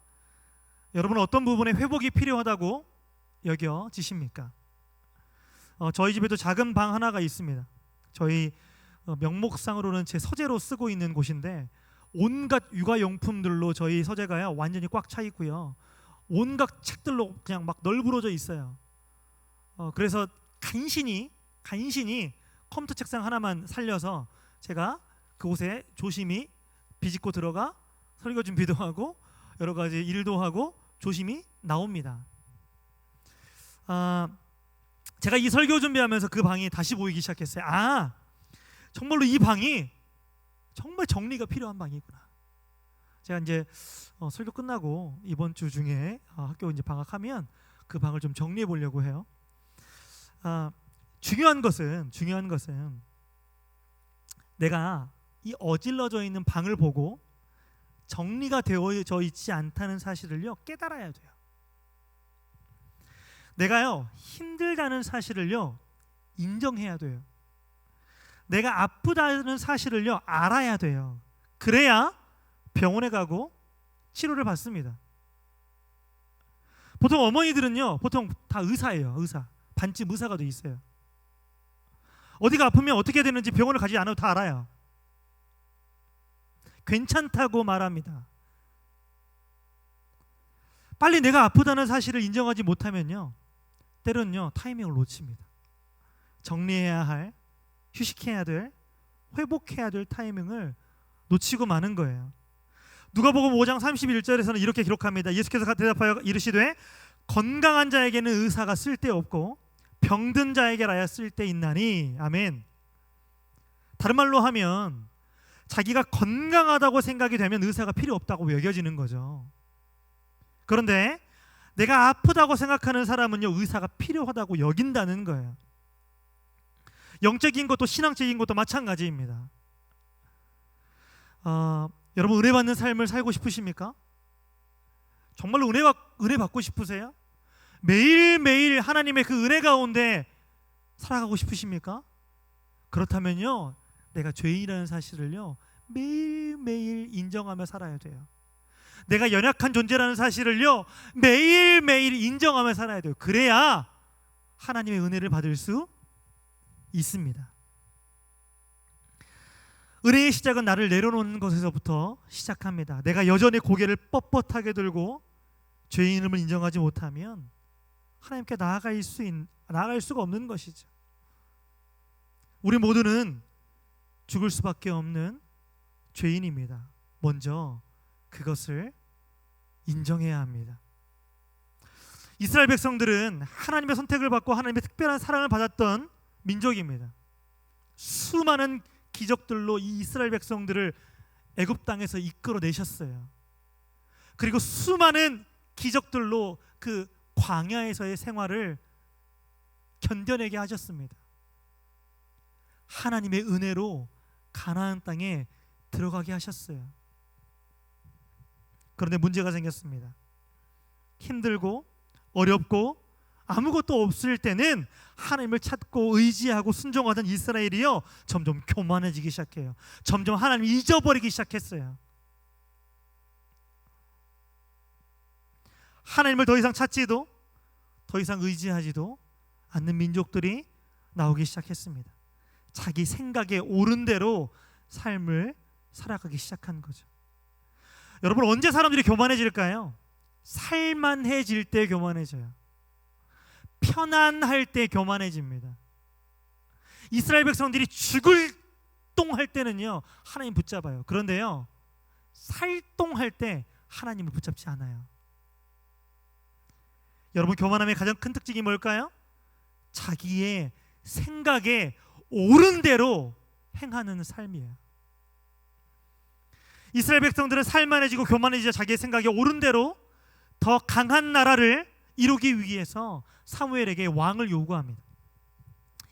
여러분은 어떤 부분에 회복이 필요하다고 여겨지십니까? 저희 집에도 작은 방 하나가 있습니다. 저희 명목상으로는 제 서재로 쓰고 있는 곳인데 온갖 육아용품들로 저희 서재가요 완전히 꽉 차 있고요, 온갖 책들로 그냥 막 널브러져 있어요. 그래서 간신히 컴퓨터 책상 하나만 살려서 제가 그곳에 조심히 비집고 들어가 설교 준비도 하고 여러 가지 일도 하고 조심히 나옵니다. 제가 이 설교 준비하면서 그 방이 다시 보이기 시작했어요. 정말로 이 방이 정말 정리가 필요한 방이구나. 제가 이제 설교 끝나고 이번 주 중에 학교 이제 방학하면 그 방을 좀 정리해 보려고 해요. 중요한 것은 내가 이 어질러져 있는 방을 보고 정리가 되어져 있지 않다는 사실을요 깨달아야 돼요. 내가요 힘들다는 사실을요 인정해야 돼요. 내가 아프다는 사실을요 알아야 돼요. 그래야 병원에 가고 치료를 받습니다. 보통 어머니들은요 보통 다 의사예요. 의사, 반쯤 의사가 돼 있어요. 어디가 아프면 어떻게 되는지 병원을 가지 않아도 다 알아요. 괜찮다고 말합니다. 빨리 내가 아프다는 사실을 인정하지 못하면요 때로는요 타이밍을 놓칩니다. 정리해야 할, 휴식해야 될, 회복해야 될 타이밍을 놓치고 마는 거예요. 누가복음 5장 31절에서는 이렇게 기록합니다. 예수께서 대답하여 이르시되 건강한 자에게는 의사가 쓸데없고 병든 자에게라야 쓸데있나니. 아멘. 다른 말로 하면 자기가 건강하다고 생각이 되면 의사가 필요 없다고 여겨지는 거죠. 그런데 내가 아프다고 생각하는 사람은요 의사가 필요하다고 여긴다는 거예요. 영적인 것도 신앙적인 것도 마찬가지입니다. 여러분 은혜 받는 삶을 살고 싶으십니까? 정말로 은혜 받고 싶으세요? 매일매일 하나님의 그 은혜 가운데 살아가고 싶으십니까? 그렇다면요 내가 죄인이라는 사실을요 매일매일 인정하며 살아야 돼요. 내가 연약한 존재라는 사실을요 매일매일 인정하며 살아야 돼요. 그래야 하나님의 은혜를 받을 수 있습니다. 은혜의 시작은 나를 내려놓는 것에서부터 시작합니다. 내가 여전히 고개를 뻣뻣하게 들고 죄인임을 인정하지 못하면 하나님께 나아갈 수가 없는 것이죠. 우리 모두는 죽을 수밖에 없는 죄인입니다. 먼저 그것을 인정해야 합니다. 이스라엘 백성들은 하나님의 선택을 받고 하나님의 특별한 사랑을 받았던 민족입니다. 수많은 기적들로 이 이스라엘 백성들을 애굽 땅에서 이끌어내셨어요. 그리고 수많은 기적들로 그 광야에서의 생활을 견뎌내게 하셨습니다. 하나님의 은혜로 가나안 땅에 들어가게 하셨어요. 그런데 문제가 생겼습니다. 힘들고 어렵고 아무것도 없을 때는 하나님을 찾고 의지하고 순종하던 이스라엘이요 점점 교만해지기 시작해요. 점점 하나님을 잊어버리기 시작했어요. 하나님을 더 이상 찾지도 더 이상 의지하지도 않는 민족들이 나오기 시작했습니다. 자기 생각에 옳은 대로 삶을 살아가기 시작한 거죠. 여러분 언제 사람들이 교만해질까요? 살만해질 때 교만해져요. 편안할 때 교만해집니다. 이스라엘 백성들이 죽을 똥할 때는요 하나님 붙잡아요. 그런데요 살똥할 때 하나님을 붙잡지 않아요. 여러분 교만함의 가장 큰 특징이 뭘까요? 자기의 생각에 옳은 대로 행하는 삶이에요. 이스라엘 백성들은 살만해지고 교만해지자 자기의 생각에 옳은 대로 더 강한 나라를 이루기 위해서 사무엘에게 왕을 요구합니다.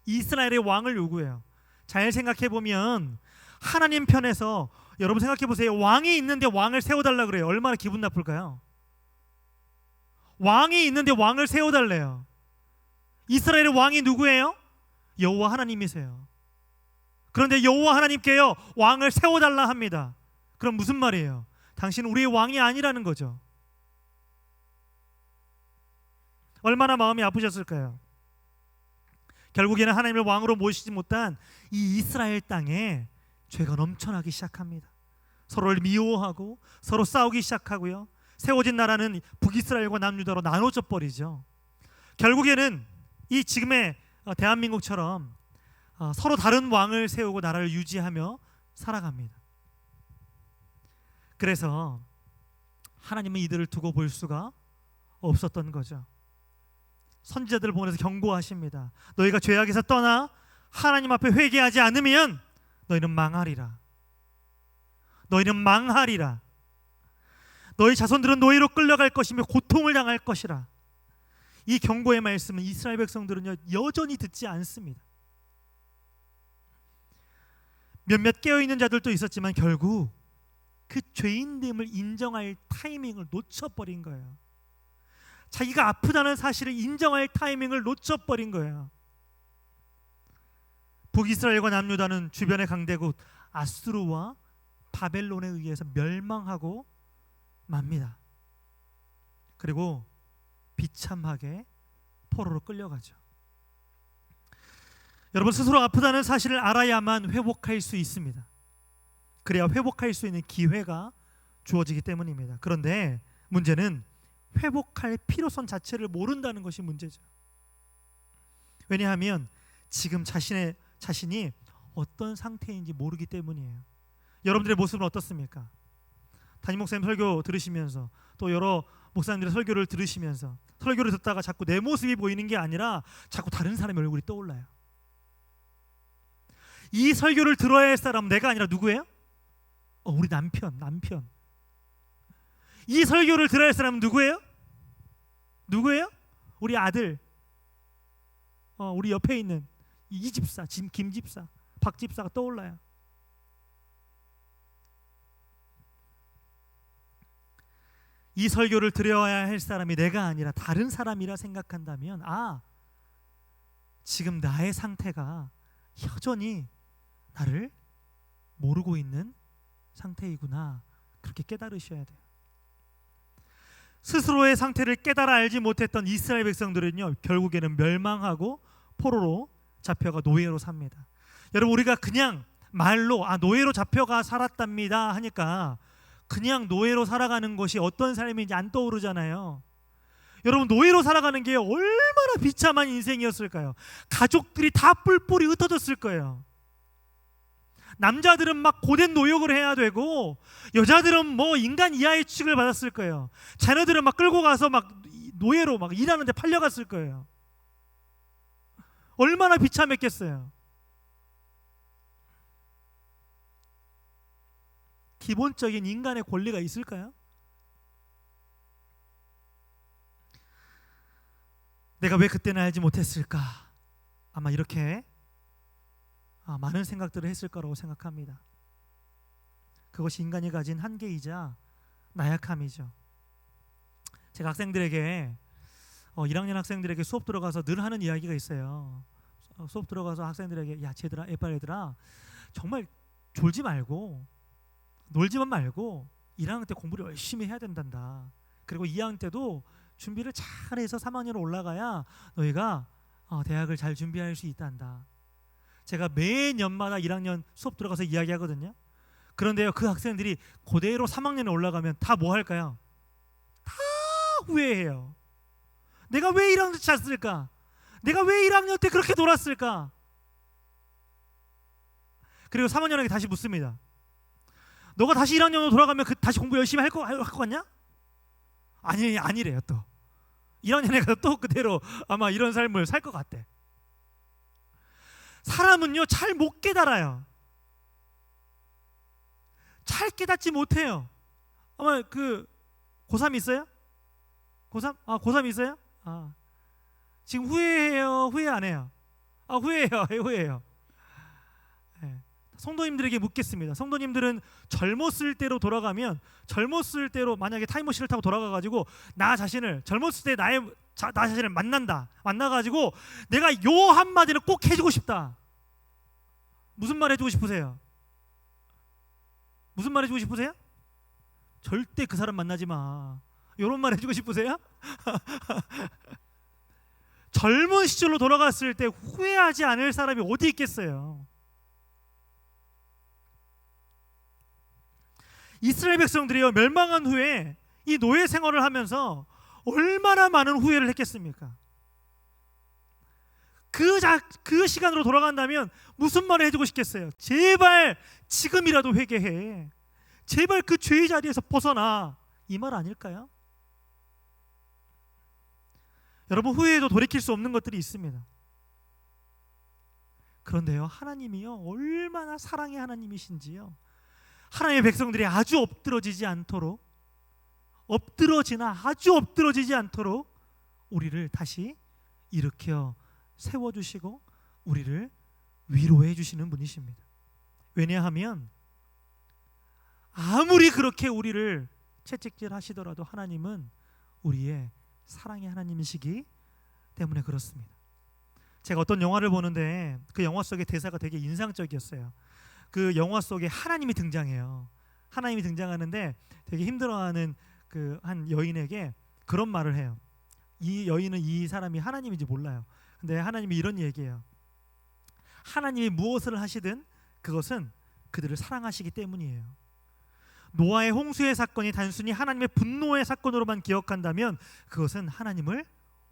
이스라엘의 왕을 요구해요. 잘 생각해 보면 하나님 편에서 여러분 생각해 보세요. 왕이 있는데 왕을 세워달라 그래요. 얼마나 기분 나쁠까요? 왕이 있는데 왕을 세워달래요. 이스라엘의 왕이 누구예요? 여호와 하나님이세요. 그런데 여호와 하나님께요 왕을 세워달라 합니다. 그럼 무슨 말이에요? 당신은 우리의 왕이 아니라는 거죠. 얼마나 마음이 아프셨을까요? 결국에는 하나님을 왕으로 모시지 못한 이 이스라엘 땅에 죄가 넘쳐나기 시작합니다. 서로를 미워하고 서로 싸우기 시작하고요. 세워진 나라는 북이스라엘과 남유다로 나눠져 버리죠. 결국에는 이 지금의 대한민국처럼 서로 다른 왕을 세우고 나라를 유지하며 살아갑니다. 그래서 하나님은 이들을 두고 볼 수가 없었던 거죠. 선지자들을 보내서 경고하십니다. 너희가 죄악에서 떠나 하나님 앞에 회개하지 않으면 너희는 망하리라. 너희는 망하리라. 너희 자손들은 노예로 끌려갈 것이며 고통을 당할 것이라. 이 경고의 말씀은 이스라엘 백성들은 여전히 듣지 않습니다. 몇몇 깨어있는 자들도 있었지만 결국 그 죄인됨을 인정할 타이밍을 놓쳐버린 거예요. 자기가 아프다는 사실을 인정할 타이밍을 놓쳐버린 거예요. 북이스라엘과 남유다는 주변의 강대국 아수르와 바벨론에 의해서 멸망하고 맙니다. 그리고 비참하게 포로로 끌려가죠. 여러분, 스스로 아프다는 사실을 알아야만 회복할 수 있습니다. 그래야 회복할 수 있는 기회가 주어지기 때문입니다. 그런데 문제는 회복할 필요성 자체를 모른다는 것이 문제죠. 왜냐하면 지금 자신이 어떤 상태인지 모르기 때문이에요. 여러분들의 모습은 어떻습니까? 담임 목사님 설교 들으시면서 또 여러 목사님들의 설교를 들으시면서 설교를 듣다가 자꾸 내 모습이 보이는 게 아니라 자꾸 다른 사람의 얼굴이 떠올라요. 이 설교를 들어야 할 사람은 내가 아니라 누구예요? 우리 남편. 이 설교를 들어야 할 사람은 누구예요? 우리 아들. 우리 옆에 있는 이 집사, 김 집사, 박 집사가 떠올라요. 이 설교를 들어야 할 사람이 내가 아니라 다른 사람이라 생각한다면 지금 나의 상태가 여전히 나를 모르고 있는 상태이구나, 그렇게 깨달으셔야 돼요. 스스로의 상태를 깨달아 알지 못했던 이스라엘 백성들은요, 결국에는 멸망하고 포로로 잡혀가 노예로 삽니다. 여러분, 우리가 그냥 말로 노예로 잡혀가 살았답니다 하니까 그냥 노예로 살아가는 것이 어떤 삶인지 안 떠오르잖아요. 여러분, 노예로 살아가는 게 얼마나 비참한 인생이었을까요? 가족들이 다 뿔뿔이 흩어졌을 거예요. 남자들은 막 고된 노역을 해야 되고 여자들은 뭐 인간 이하의 취급을 받았을 거예요. 자녀들은 막 끌고 가서 막 노예로 막 일하는데 팔려갔을 거예요. 얼마나 비참했겠어요. 기본적인 인간의 권리가 있을까요? 내가 왜 그때는 알지 못했을까? 아마 이렇게 많은 생각들을 했을 거라고 생각합니다. 그것이 인간이 가진 한계이자 나약함이죠. 제가 학생들에게 1학년 학생들에게 수업 들어가서 늘 하는 이야기가 있어요. 수업 들어가서 학생들에게 쟤들아, 애빨애들아, 정말 졸지 말고 놀지만 말고 1학년 때 공부를 열심히 해야 된단다. 그리고 2학년 때도 준비를 잘해서 3학년으로 올라가야 너희가 대학을 잘 준비할 수 있단다. 제가 매년마다 1학년 수업 들어가서 이야기하거든요. 그런데요, 그 학생들이 그대로 3학년에 올라가면 다 뭐 할까요? 다 후회해요. 내가 왜 1학년 때 잤을까? 내가 왜 1학년 때 그렇게 놀았을까? 그리고 3학년에게 다시 묻습니다. 너가 다시 1학년으로 돌아가면 다시 공부 열심히 할 것 같냐? 아니래요. 또 1학년에 가서 또 그대로 아마 이런 삶을 살 것 같대. 사람은요, 잘 못 깨달아요. 잘 깨닫지 못해요. 아마 고3 있어요? 고3? 고3 있어요? 지금 후회해요? 후회 안 해요? 후회해요. 네. 성도님들에게 묻겠습니다. 성도님들은 젊었을 때로 돌아가면, 젊었을 때로 만약에 타임머신을 타고 돌아가가지고 나 자신을, 젊었을 때 나 자신을 만나가지고 내가 요 한마디를 꼭 해주고 싶다. 무슨 말 해주고 싶으세요? 무슨 말 해주고 싶으세요? 절대 그 사람 만나지 마, 이런 말 해주고 싶으세요? 젊은 시절로 돌아갔을 때 후회하지 않을 사람이 어디 있겠어요? 이스라엘 백성들이요, 멸망한 후에 이 노예 생활을 하면서 얼마나 많은 후회를 했겠습니까? 그 시간으로 돌아간다면 무슨 말을 해주고 싶겠어요? 제발 지금이라도 회개해. 제발 그 죄의 자리에서 벗어나, 이 말 아닐까요? 여러분, 후회해도 돌이킬 수 없는 것들이 있습니다. 그런데요, 하나님이요 얼마나 사랑의 하나님이신지요, 하나님의 백성들이 아주 엎드러지지 않도록, 엎드러지나 아주 엎드러지지 않도록 우리를 다시 일으켜 세워주시고 우리를 위로해 주시는 분이십니다. 왜냐하면 아무리 그렇게 우리를 채찍질 하시더라도 하나님은 우리의 사랑의 하나님이시기 때문에 그렇습니다. 제가 어떤 영화를 보는데 그 영화 속의 대사가 되게 인상적이었어요. 그 영화 속에 하나님이 등장해요. 하나님이 등장하는데 되게 힘들어하는 그 한 여인에게 그런 말을 해요. 이 여인은 이 사람이 하나님인지 몰라요. 근데 하나님이 이런 얘기해요. 하나님이 무엇을 하시든 그것은 그들을 사랑하시기 때문이에요. 노아의 홍수의 사건이 단순히 하나님의 분노의 사건으로만 기억한다면 그것은 하나님을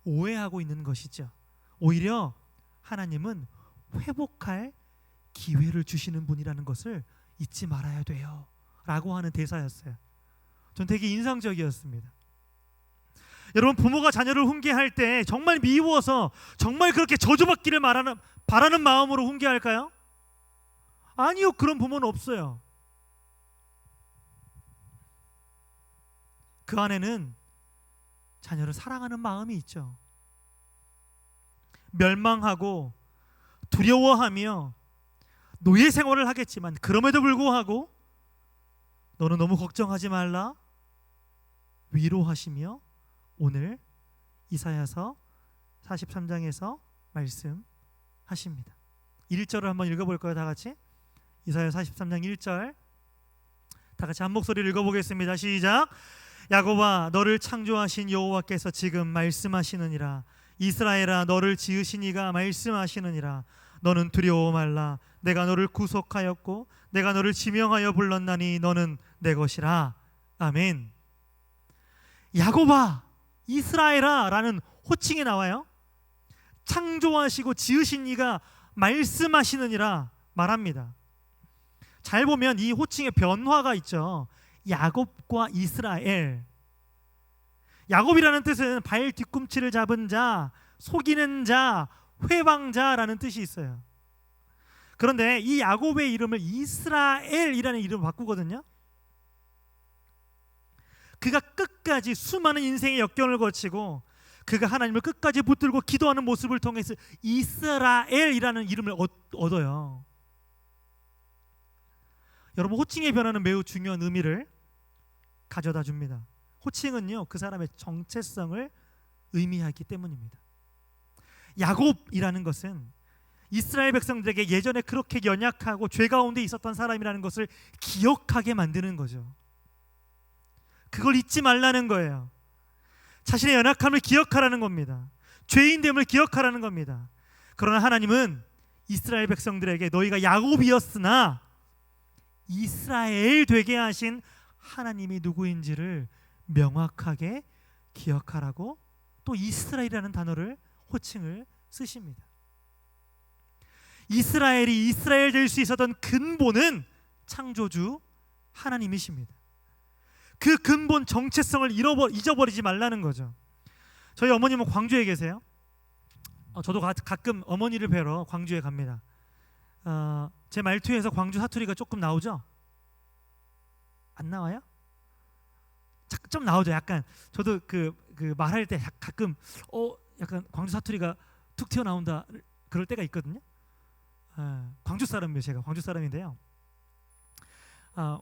오해하고 있는 것이죠. 오히려 하나님은 회복할 기회를 주시는 분이라는 것을 잊지 말아야 돼요 라고 하는 대사였어요. 전 되게 인상적이었습니다. 여러분, 부모가 자녀를 훈계할 때 정말 미워서 정말 그렇게 저주받기를 바라는 마음으로 훈계할까요? 아니요, 그런 부모는 없어요. 그 안에는 자녀를 사랑하는 마음이 있죠. 멸망하고 두려워하며 노예 생활을 하겠지만 그럼에도 불구하고 너는 너무 걱정하지 말라 위로하시며 오늘 이사야서 43장에서 말씀하십니다. 1절을 한번 읽어볼까요? 다 같이. 이사야 43장 1절 다 같이 한 목소리를 읽어보겠습니다. 시작. 야곱아, 너를 창조하신 여호와께서 지금 말씀하시느니라. 이스라엘아, 너를 지으신 이가 말씀하시느니라. 너는 두려워 말라. 내가 너를 구속하였고 내가 너를 지명하여 불렀나니 너는 내 것이라. 아멘. 야곱아, 이스라엘아 라는 호칭이 나와요. 창조하시고 지으신 이가 말씀하시느니라 말합니다. 잘 보면 이 호칭의 변화가 있죠. 야곱과 이스라엘. 야곱이라는 뜻은 발 뒤꿈치를 잡은 자, 속이는 자, 회방자라는 뜻이 있어요. 그런데 이 야곱의 이름을 이스라엘이라는 이름으로 바꾸거든요. 그가 끝까지 수많은 인생의 역경을 거치고 그가 하나님을 끝까지 붙들고 기도하는 모습을 통해서 이스라엘이라는 이름을 얻어요. 여러분, 호칭의 변화는 매우 중요한 의미를 가져다 줍니다. 호칭은요, 그 사람의 정체성을 의미하기 때문입니다. 야곱이라는 것은 이스라엘 백성들에게 예전에 그렇게 연약하고 죄 가운데 있었던 사람이라는 것을 기억하게 만드는 거죠. 그걸 잊지 말라는 거예요. 자신의 연약함을 기억하라는 겁니다. 죄인됨을 기억하라는 겁니다. 그러나 하나님은 이스라엘 백성들에게 너희가 야곱이었으나 이스라엘 되게 하신 하나님이 누구인지를 명확하게 기억하라고 또 이스라엘이라는 단어를 호칭을 쓰십니다. 이스라엘이 이스라엘 될 수 있었던 근본은 창조주 하나님이십니다. 그 근본 정체성을 잊어버리지 말라는 거죠. 저희 어머님은 광주에 계세요. 저도 가끔 어머니를 뵈러 광주에 갑니다. 제 말투에서 광주 사투리가 조금 나오죠? 안 나와요? 좀 나오죠. 약간 저도 그 말할 때 가끔 약간 광주 사투리가 툭 튀어나온다 그럴 때가 있거든요. 광주 사람이에요. 제가 광주 사람인데요.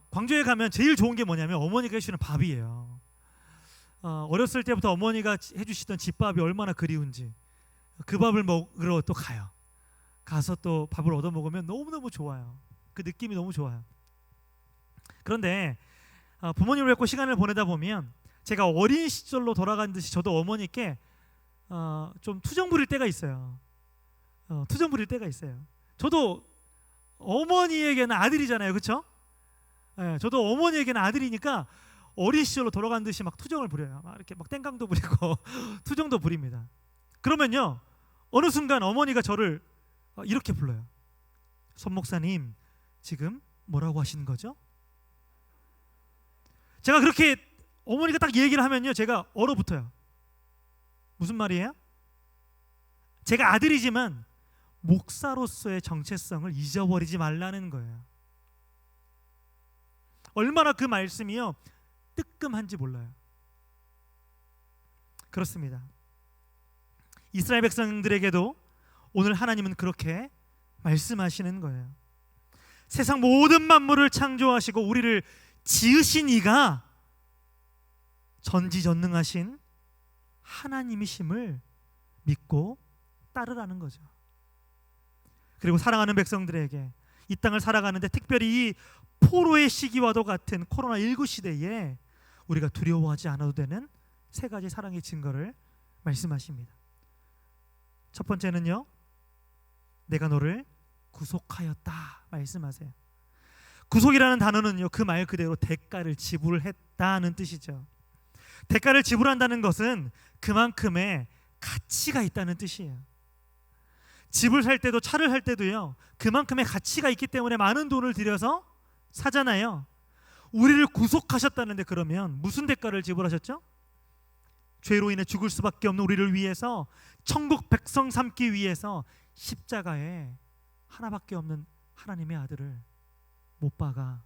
광주에 가면 제일 좋은 게 뭐냐면 어머니가 해주시는 밥이에요. 어렸을 때부터 어머니가 해주시던 집밥이 얼마나 그리운지 그 밥을 먹으러 또 가요. 가서 또 밥을 얻어 먹으면 너무너무 좋아요. 그 느낌이 너무 좋아요. 그런데 부모님을 뵙고 시간을 보내다 보면 제가 어린 시절로 돌아간 듯이 저도 어머니께 좀 투정 부릴 때가 있어요. 투정 부릴 때가 있어요. 저도 어머니에게는 아들이잖아요, 그렇죠? 저도 어머니에게는 아들이니까 어린 시절로 돌아간 듯이 막 투정을 부려요. 막 이렇게 막 땡깡도 부리고 투정도 부립니다. 그러면요, 어느 순간 어머니가 저를 이렇게 불러요. 손 목사님, 지금 뭐라고 하시는 거죠? 제가 그렇게 어머니가 딱 얘기를 하면요, 제가 얼어붙어요. 무슨 말이에요? 제가 아들이지만 목사로서의 정체성을 잊어버리지 말라는 거예요. 얼마나 그 말씀이요 뜨끔한지 몰라요. 그렇습니다. 이스라엘 백성들에게도 오늘 하나님은 그렇게 말씀하시는 거예요. 세상 모든 만물을 창조하시고 우리를 지으신 이가 전지전능하신 하나님이심을 믿고 따르라는 거죠. 그리고 사랑하는 백성들에게 이 땅을 살아가는데 특별히 이 포로의 시기와도 같은 코로나19 시대에 우리가 두려워하지 않아도 되는 세 가지 사랑의 증거를 말씀하십니다. 첫 번째는요, 내가 너를 구속하였다 말씀하세요. 구속이라는 단어는요, 그 말 그대로 대가를 지불했다는 뜻이죠. 대가를 지불한다는 것은 그만큼의 가치가 있다는 뜻이에요. 집을 살 때도 차를 살 때도요, 그만큼의 가치가 있기 때문에 많은 돈을 들여서 사잖아요. 우리를 구속하셨다는데 그러면 무슨 대가를 지불하셨죠? 죄로 인해 죽을 수밖에 없는 우리를 위해서 천국 백성 삼기 위해서 십자가에 하나밖에 없는 하나님의 아들을 못 박아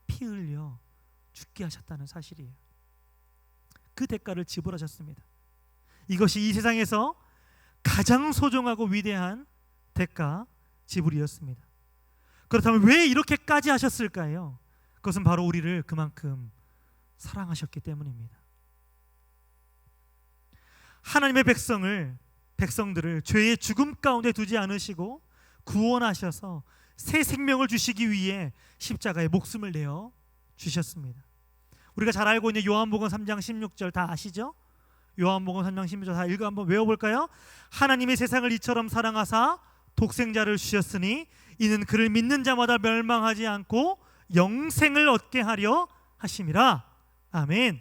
피 흘려 죽게 하셨다는 사실이에요. 그 대가를 지불하셨습니다. 이것이 이 세상에서 가장 소중하고 위대한 대가 지불이었습니다. 그렇다면 왜 이렇게까지 하셨을까요? 그것은 바로 우리를 그만큼 사랑하셨기 때문입니다. 하나님의 백성들을 죄의 죽음 가운데 두지 않으시고 구원하셔서 새 생명을 주시기 위해 십자가에 목숨을 내어 주셨습니다. 우리가 잘 알고 있는 요한복음 3장 16절 다 아시죠? 요한복음 3장 16절 다 읽어 한번 외워볼까요? 하나님이 세상을 이처럼 사랑하사 독생자를 주셨으니 이는 그를 믿는 자마다 멸망하지 않고 영생을 얻게 하려 하심이라. 아멘.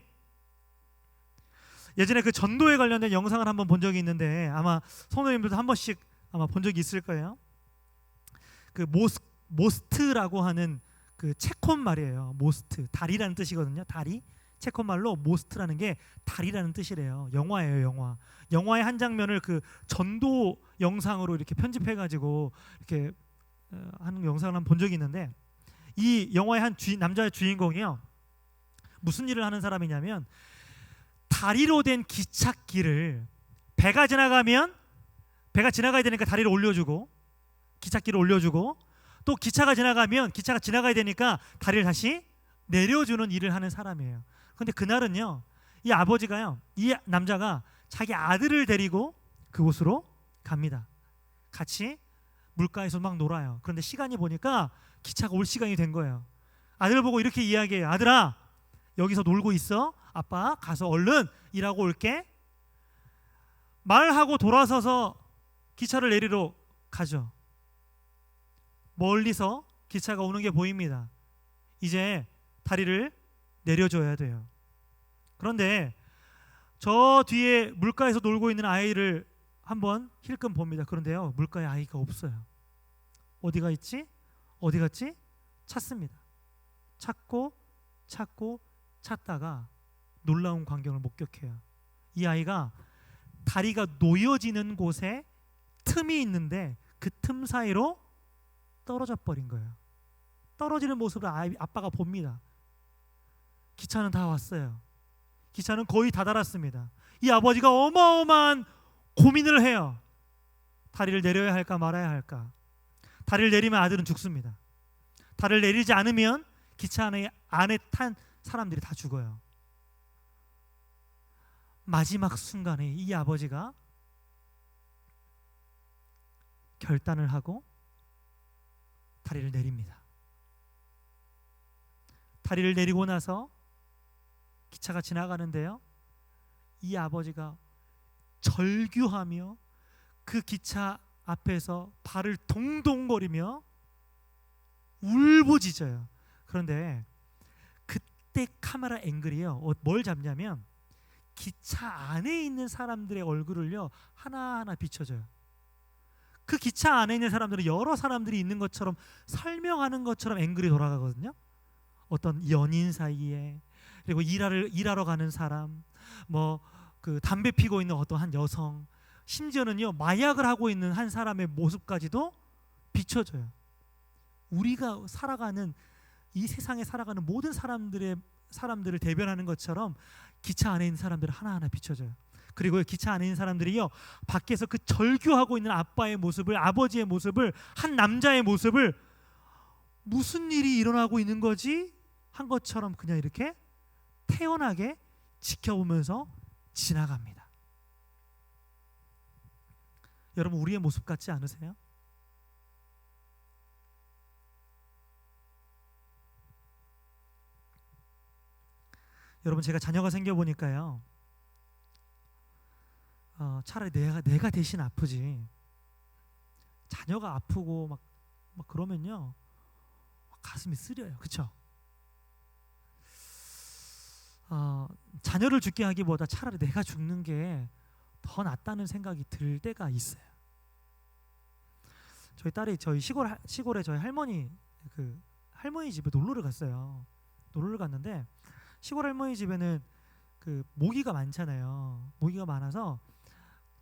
예전에 그 전도에 관련된 영상을 한번 본 적이 있는데 아마 성도님들도 한 번씩 아마 본 적이 있을 거예요. 그 모스트라고 하는 그 체콘 말이에요. 모스트, 다리라는 뜻이거든요. 다리. 체콘 말로 모스트라는 게 다리라는 뜻이래요. 영화예요, 영화. 영화의 한 장면을 그 전도 영상으로 이렇게 편집해가지고 이렇게 하는 영상을 한번 본 적이 있는데, 이 영화의 한 남자의 주인공이요, 무슨 일을 하는 사람이냐면 다리로 된 기찻길을 배가 지나가면 배가 지나가야 되니까 다리를 올려주고 기찻길을 올려주고, 또 기차가 지나가면 기차가 지나가야 되니까 다리를 다시 내려주는 일을 하는 사람이에요. 근데 그날은요, 이 아버지가요, 이 남자가 자기 아들을 데리고 그곳으로 갑니다. 같이 물가에서 막 놀아요. 그런데 시간이 보니까 기차가 올 시간이 된 거예요. 아들을 보고 이렇게 이야기해요. 아들아, 여기서 놀고 있어. 아빠 가서 얼른 일하고 올게. 말하고 돌아서서 기차를 내리러 가죠. 멀리서 기차가 오는 게 보입니다. 이제 다리를 내려줘야 돼요. 그런데 저 뒤에 물가에서 놀고 있는 아이를 한번 힐끔 봅니다. 그런데요, 물가에 아이가 없어요. 어디가 있지? 어디 갔지? 찾습니다. 찾고 찾다가 놀라운 광경을 목격해요. 이 아이가 다리가 놓여지는 곳에 틈이 있는데 그 틈 사이로 떨어져 버린 거예요. 떨어지는 모습을 아빠가 봅니다. 기차는 다 왔어요. 기차는 거의 다 달았습니다. 이 아버지가 어마어마한 고민을 해요. 다리를 내려야 할까 말아야 할까. 다리를 내리면 아들은 죽습니다. 다리를 내리지 않으면 기차 안에 탄 사람들이 다 죽어요. 마지막 순간에 이 아버지가 결단을 하고 다리를 내립니다. 다리를 내리고 나서 기차가 지나가는데요, 이 아버지가 절규하며 그 기차 앞에서 발을 동동거리며 울부짖어요. 그런데 그때 카메라 앵글이요, 뭘 잡냐면 기차 안에 있는 사람들의 얼굴을요 하나하나 비춰줘요. 그 기차 안에 있는 사람들은 여러 사람들이 있는 것처럼 설명하는 것처럼 앵글이 돌아가거든요. 어떤 연인 사이에, 그리고 일하러 가는 사람, 뭐 그 담배 피고 있는 어떤 한 여성, 심지어는요 마약을 하고 있는 한 사람의 모습까지도 비춰져요. 우리가 살아가는 이 세상에 살아가는 모든 사람들을 대변하는 것처럼 기차 안에 있는 사람들을 하나하나 비춰져요. 그리고 기차 안에 있는 사람들이요 밖에서 그 절규하고 있는 아빠의 모습을, 아버지의 모습을, 한 남자의 모습을 무슨 일이 일어나고 있는 거지 한 것처럼 그냥 이렇게 태연하게 지켜보면서 지나갑니다. 여러분, 우리의 모습 같지 않으세요? 여러분, 제가 자녀가 생겨보니까요 차라리 내가 대신 아프지, 자녀가 아프고 막 그러면요 가슴이 쓰려요. 그렇죠? 자녀를 죽게 하기보다 차라리 내가 죽는 게 더 낫다는 생각이 들 때가 있어요. 저희 딸이 저희 시골에 저희 할머니 집에 놀러를 갔어요. 놀러를 갔는데 시골 할머니 집에는 그 모기가 많잖아요. 모기가 많아서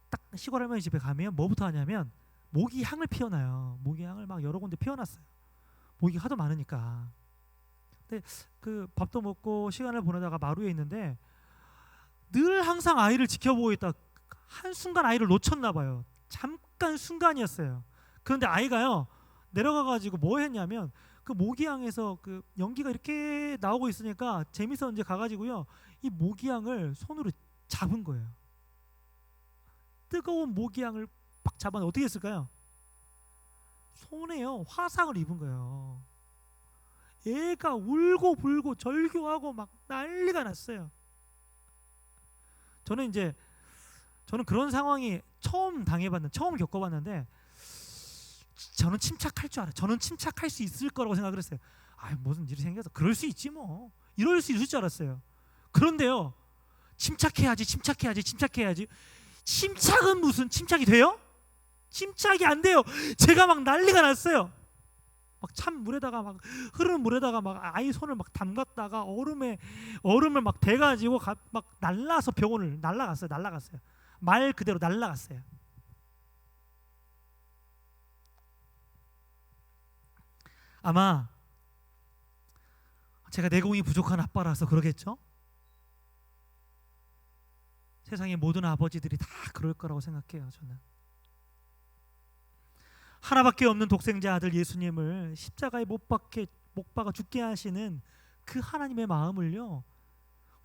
딱 시골 할머니 집에 가면 뭐부터 하냐면 모기 향을 피워놔요. 모기 향을 막 여러 군데 피워놨어요. 모기가 하도 많으니까. 근데 그 밥도 먹고 시간을 보내다가 마루에 있는데 늘 항상 아이를 지켜보고 있다. 한순간 아이를 놓쳤나 봐요. 잠깐 순간이었어요. 그런데 아이가요 내려가가지고 뭐 했냐면 그 모기향에서 그 연기가 이렇게 나오고 있으니까 재밌었는지 가가지고요 이 모기향을 손으로 잡은 거예요. 뜨거운 모기향을 막 잡았는데 어떻게 했을까요? 손에요 화상을 입은 거예요. 얘가 울고 불고 절규하고 막 난리가 났어요. 저는 그런 상황이 처음 겪어봤는데 저는 침착할 줄 알아요. 저는 침착할 수 있을 거라고 생각을 했어요. 무슨 일이 생겨서 그럴 수 있지 뭐, 이럴 수 있을 줄 알았어요. 그런데요 침착해야지. 침착은 무슨 침착이 돼요? 침착이 안 돼요. 제가 막 난리가 났어요. 막 찬물에다가 막 흐르는 물에다가 막 아이 손을 막 담갔다가 얼음을 막 대가지고 막 날라서 병원을 날라갔어요. 말 그대로 날라갔어요. 아마 제가 내공이 부족한 아빠라서 그러겠죠? 세상의 모든 아버지들이 다 그럴 거라고 생각해요. 저는 하나밖에 없는 독생자 아들 예수님을 십자가에 못 박아 죽게 하시는 그 하나님의 마음을요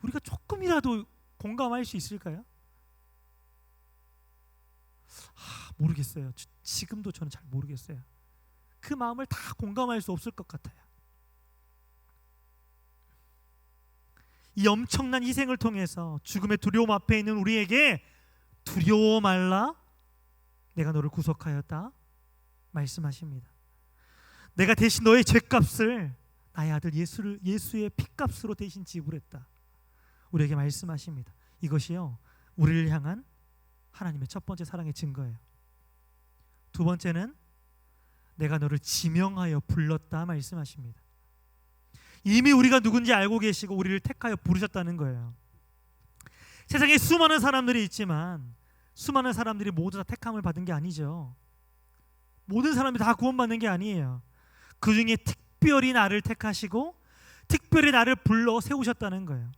우리가 조금이라도 공감할 수 있을까요? 모르겠어요. 지금도 저는 잘 모르겠어요. 그 마음을 다 공감할 수 없을 것 같아요. 이 엄청난 희생을 통해서 죽음의 두려움 앞에 있는 우리에게 두려워 말라, 내가 너를 구속하였다 말씀하십니다. 내가 대신 너의 죄값을 나의 아들 예수의 피값으로 대신 지불했다 우리에게 말씀하십니다. 이것이요 우리를 향한 하나님의 첫 번째 사랑의 증거예요. 두 번째는 내가 너를 지명하여 불렀다 말씀하십니다. 이미 우리가 누군지 알고 계시고 우리를 택하여 부르셨다는 거예요. 세상에 수많은 사람들이 있지만 수많은 사람들이 모두 다 택함을 받은 게 아니죠. 모든 사람이 다 구원받는 게 아니에요. 그 중에 특별히 나를 택하시고 특별히 나를 불러 세우셨다는 거예요.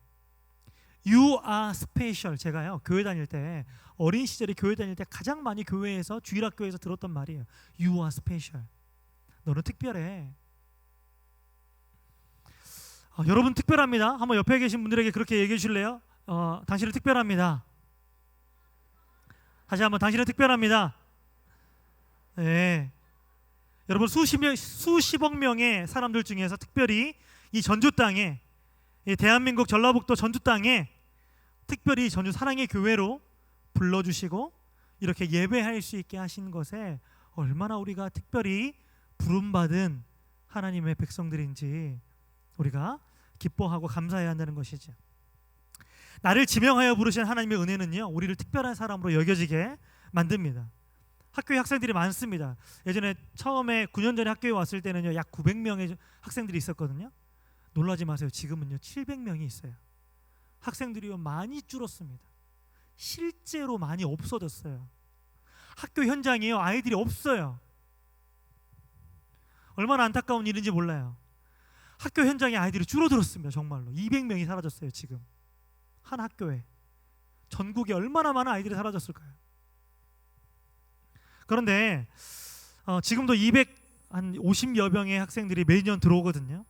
You are special. 제가요 교회 다닐 때, 어린 시절에 교회 다닐 때 가장 많이 교회에서, 주일학교에서 들었던 말이에요. You are special. 너는 특별해. 여러분 특별합니다. 한번 옆에 계신 분들에게 그렇게 얘기해 주실래요? 당신은 특별합니다. 다시 한번, 당신은 특별합니다. 네. 여러분 수십억 명의 사람들 중에서 특별히 이 전주 땅에, 이 대한민국 전라북도 전주 땅에 특별히 전주 사랑의 교회로 불러주시고 이렇게 예배할 수 있게 하신 것에 얼마나 우리가 특별히 부름받은 하나님의 백성들인지 우리가 기뻐하고 감사해야 한다는 것이죠. 나를 지명하여 부르신 하나님의 은혜는요 우리를 특별한 사람으로 여겨지게 만듭니다. 학교에 학생들이 많습니다. 예전에 처음에 9년 전에 학교에 왔을 때는요 약 900명의 학생들이 있었거든요. 놀라지 마세요. 지금은요 700명이 있어요. 학생들이요 많이 줄었습니다. 실제로 많이 없어졌어요. 학교 현장이요 아이들이 없어요. 얼마나 안타까운 일인지 몰라요. 학교 현장에 아이들이 줄어들었습니다. 정말로 200명이 사라졌어요. 지금 한 학교에. 전국에 얼마나 많은 아이들이 사라졌을까요? 그런데 지금도 250여 명의 학생들이 매년 들어오거든요.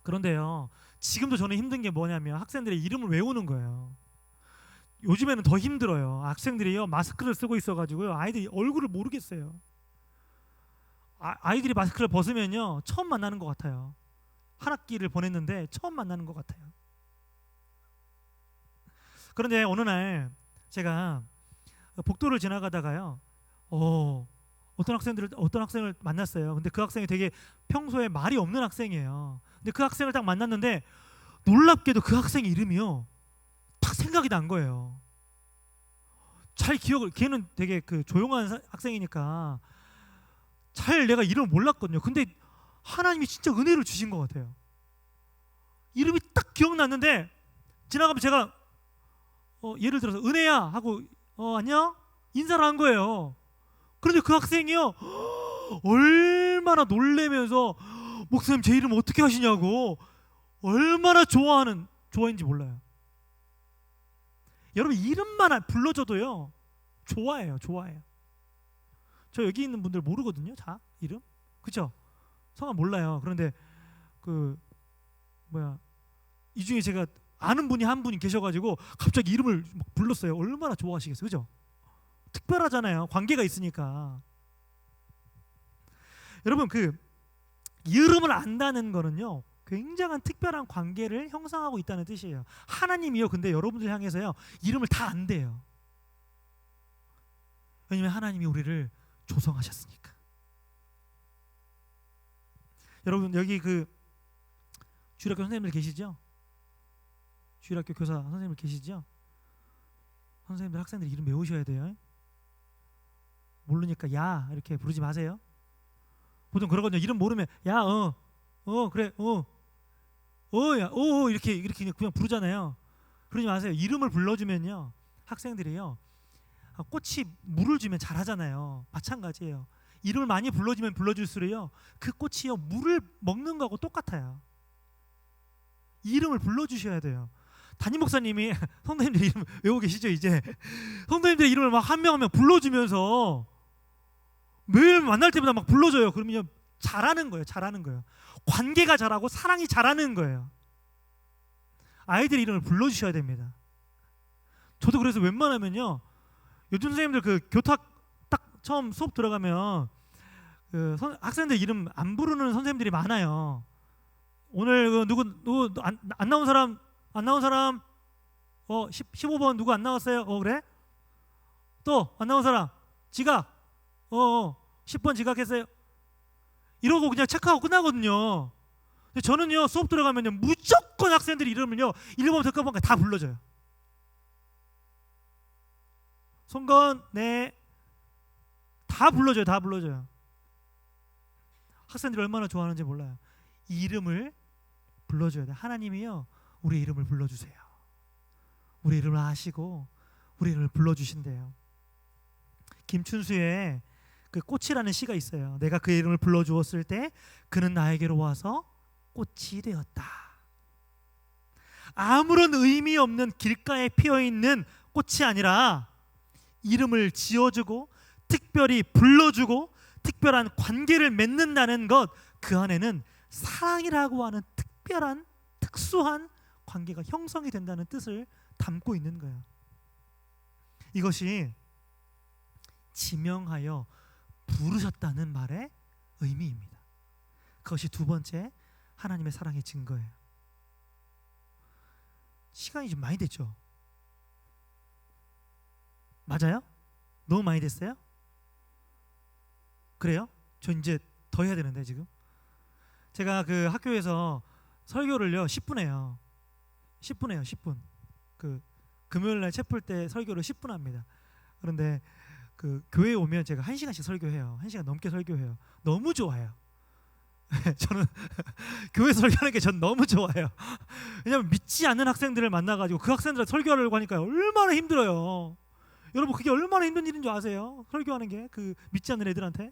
그런데요 지금도 저는 힘든 게 뭐냐면 학생들의 이름을 외우는 거예요. 요즘에는 더 힘들어요. 학생들이요 마스크를 쓰고 있어가지고요 아이들이 얼굴을 모르겠어요. 아이들이 마스크를 벗으면요 처음 만나는 것 같아요. 한 학기를 보냈는데 처음 만나는 것 같아요. 그런데 어느 날 제가 복도를 지나가다가요 어떤 학생을 만났어요. 근데 그 학생이 되게 평소에 말이 없는 학생이에요. 근데 그 학생을 딱 만났는데 놀랍게도 그 학생 이름이요 딱 생각이 난 거예요. 잘 기억을, 걔는 되게 그 조용한 학생이니까 잘 내가 이름을 몰랐거든요. 근데 하나님이 진짜 은혜를 주신 것 같아요. 이름이 딱 기억났는데 지나가면 제가 예를 들어서 은혜야 하고 안녕 인사를 한 거예요. 그런데 그 학생이요 얼마나 놀래면서 목사님 제 이름 어떻게 하시냐고 얼마나 좋아인지 몰라요. 여러분 이름만 불러줘도요 좋아해요. 저 여기 있는 분들 모르거든요. 자 이름 그쵸? 성함 몰라요. 그런데 이 중에 제가 아는 분이 한 분이 계셔가지고 갑자기 이름을 막 불렀어요. 얼마나 좋아하시겠어요, 그죠? 특별하잖아요. 관계가 있으니까. 여러분 그 이름을 안다는 거는요 굉장한 특별한 관계를 형성하고 있다는 뜻이에요. 하나님이요 근데 여러분들 향해서요 이름을 다 안대요. 왜냐면 하나님이 우리를 조성하셨으니까. 여러분 여기 그 주일학교 선생님들 계시죠? 주일학교 교사 선생님들 계시죠? 선생님들 학생들 이름 외우셔야 돼요. 모르니까 야 이렇게 부르지 마세요. 보통 그러거든요. 이름 모르면 야 그래 야 이렇게 그냥 부르잖아요. 그러지 마세요. 이름을 불러주면요 학생들이요 꽃이 물을 주면 잘하잖아요. 마찬가지예요. 이름을 많이 불러주면 불러줄수록요 그 꽃이요 물을 먹는 거하고 똑같아요. 이름을 불러주셔야 돼요. 담임 목사님이 성도님들 이름 외우고 계시죠? 이제 성도님들 이름을 막 한 명 한 명 불러주면서 매일 만날 때마다 막 불러줘요. 그러면 잘하는 거예요. 관계가 잘하고 사랑이 잘하는 거예요. 아이들 이름을 불러주셔야 됩니다. 저도 그래서 웬만하면요 요즘 선생님들 그 교탁 딱 처음 수업 들어가면 학생들 이름 안 부르는 선생님들이 많아요. 오늘 누구 안 나온 사람 15번 누구 안 나왔어요? 그래? 또 안 나온 사람 지각 10번 지각했어요. 이러고 그냥 체크하고 끝나거든요. 근데 저는요 수업 들어가면요 무조건 학생들 이름을요 1번부터 끝까지 다 불러줘요. 송건 네 다 불러줘요. 학생들이 얼마나 좋아하는지 몰라요. 이름을 불러줘야 돼. 하나님이요 우리 이름을 불러주세요. 우리 이름을 아시고 우리 이름을 불러주신대요. 김춘수의 그 꽃이라는 시가 있어요. 내가 그 이름을 불러주었을 때 그는 나에게로 와서 꽃이 되었다. 아무런 의미 없는 길가에 피어있는 꽃이 아니라 이름을 지어주고 특별히 불러주고 특별한 관계를 맺는다는 것, 그 안에는 사랑이라고 하는 특수한 관계가 형성이 된다는 뜻을 담고 있는 거예요. 이것이 지명하여 부르셨다는 말의 의미입니다. 그것이 두 번째 하나님의 사랑의 증거예요. 시간이 좀 많이 됐죠? 맞아요? 너무 많이 됐어요? 그래요? 저 이제 더 해야 되는데 지금 제가 그 학교에서 설교를요 10분 해요. 10분. 그 금요일날 채플 때 설교를 10분 합니다. 그런데 그 교회에 오면 제가 1시간씩 설교해요. 1시간 넘게 설교해요. 너무 좋아요. 저는 교회 설교하는 게 전 너무 좋아요. 왜냐하면 믿지 않는 학생들을 만나가지고 그 학생들 설교하려고 하니까 얼마나 힘들어요. 여러분 그게 얼마나 힘든 일인 줄 아세요? 설교하는 게 그 믿지 않는 애들한테.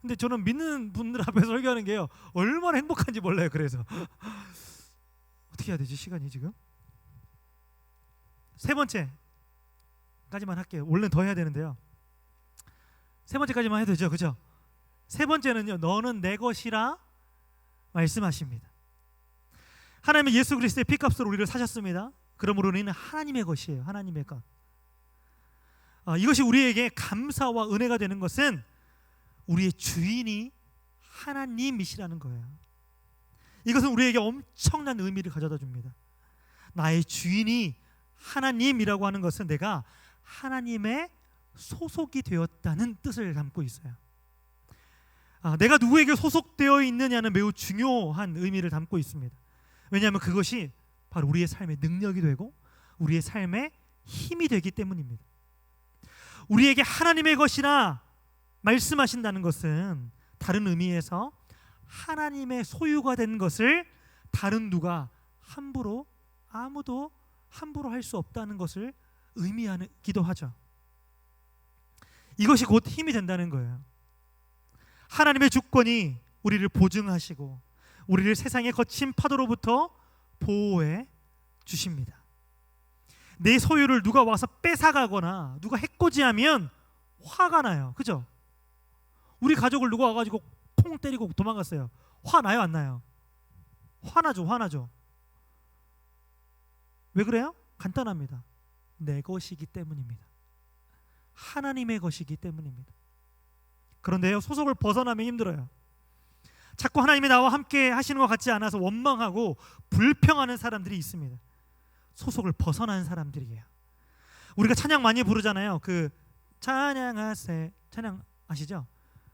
근데 저는 믿는 분들 앞에서 설교하는 게요 얼마나 행복한지 몰라요. 그래서 어떻게 해야 되지 시간이 지금? 세 번째까지만 할게요. 원래는 더 해야 되는데요. 세 번째까지만 해도 되죠, 그죠? 세 번째는요, 너는 내 것이라 말씀하십니다. 하나님은 예수 그리스도의 피값으로 우리를 사셨습니다. 그러므로 우리는 하나님의 것이에요. 하나님의 것. 이것이 우리에게 감사와 은혜가 되는 것은 우리의 주인이 하나님이시라는 거예요. 이것은 우리에게 엄청난 의미를 가져다 줍니다. 나의 주인이 하나님이라고 하는 것은 내가 하나님의 소속이 되었다는 뜻을 담고 있어요. 내가 누구에게 소속되어 있느냐는 매우 중요한 의미를 담고 있습니다. 왜냐하면 그것이 바로 우리의 삶의 능력이 되고 우리의 삶의 힘이 되기 때문입니다. 우리에게 하나님의 것이라 말씀하신다는 것은 다른 의미에서 하나님의 소유가 된 것을 다른 누가 아무도 함부로 할 수 없다는 것을 의미하기도 하죠. 이것이 곧 힘이 된다는 거예요. 하나님의 주권이 우리를 보증하시고 우리를 세상의 거친 파도로부터 보호해 주십니다. 내 소유를 누가 와서 뺏어가거나 누가 해코지하면 화가 나요. 그죠? 우리 가족을 누가 와가지고 퐁 때리고 도망갔어요. 화나요 안 나요? 화나죠. 왜 그래요? 간단합니다. 내 것이기 때문입니다. 하나님의 것이기 때문입니다. 그런데요, 소속을 벗어나면 힘들어요. 자꾸 하나님이 나와 함께 하시는 것 같지 않아서 원망하고 불평하는 사람들이 있습니다. 소속을 벗어난 사람들이에요. 우리가 찬양 많이 부르잖아요. 그 찬양하세 찬양 아시죠?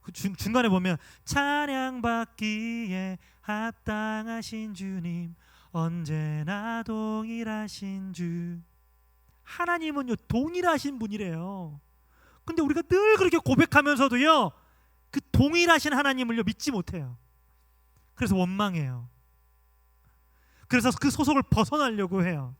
그 중간에 보면 찬양 받기에 합당하신 주님 언제나 동일하신 주. 하나님은요 동일하신 분이래요. 근데 우리가 늘 그렇게 고백하면서도요 그 동일하신 하나님을요 믿지 못해요. 그래서 원망해요. 그래서 그 소속을 벗어나려고 해요.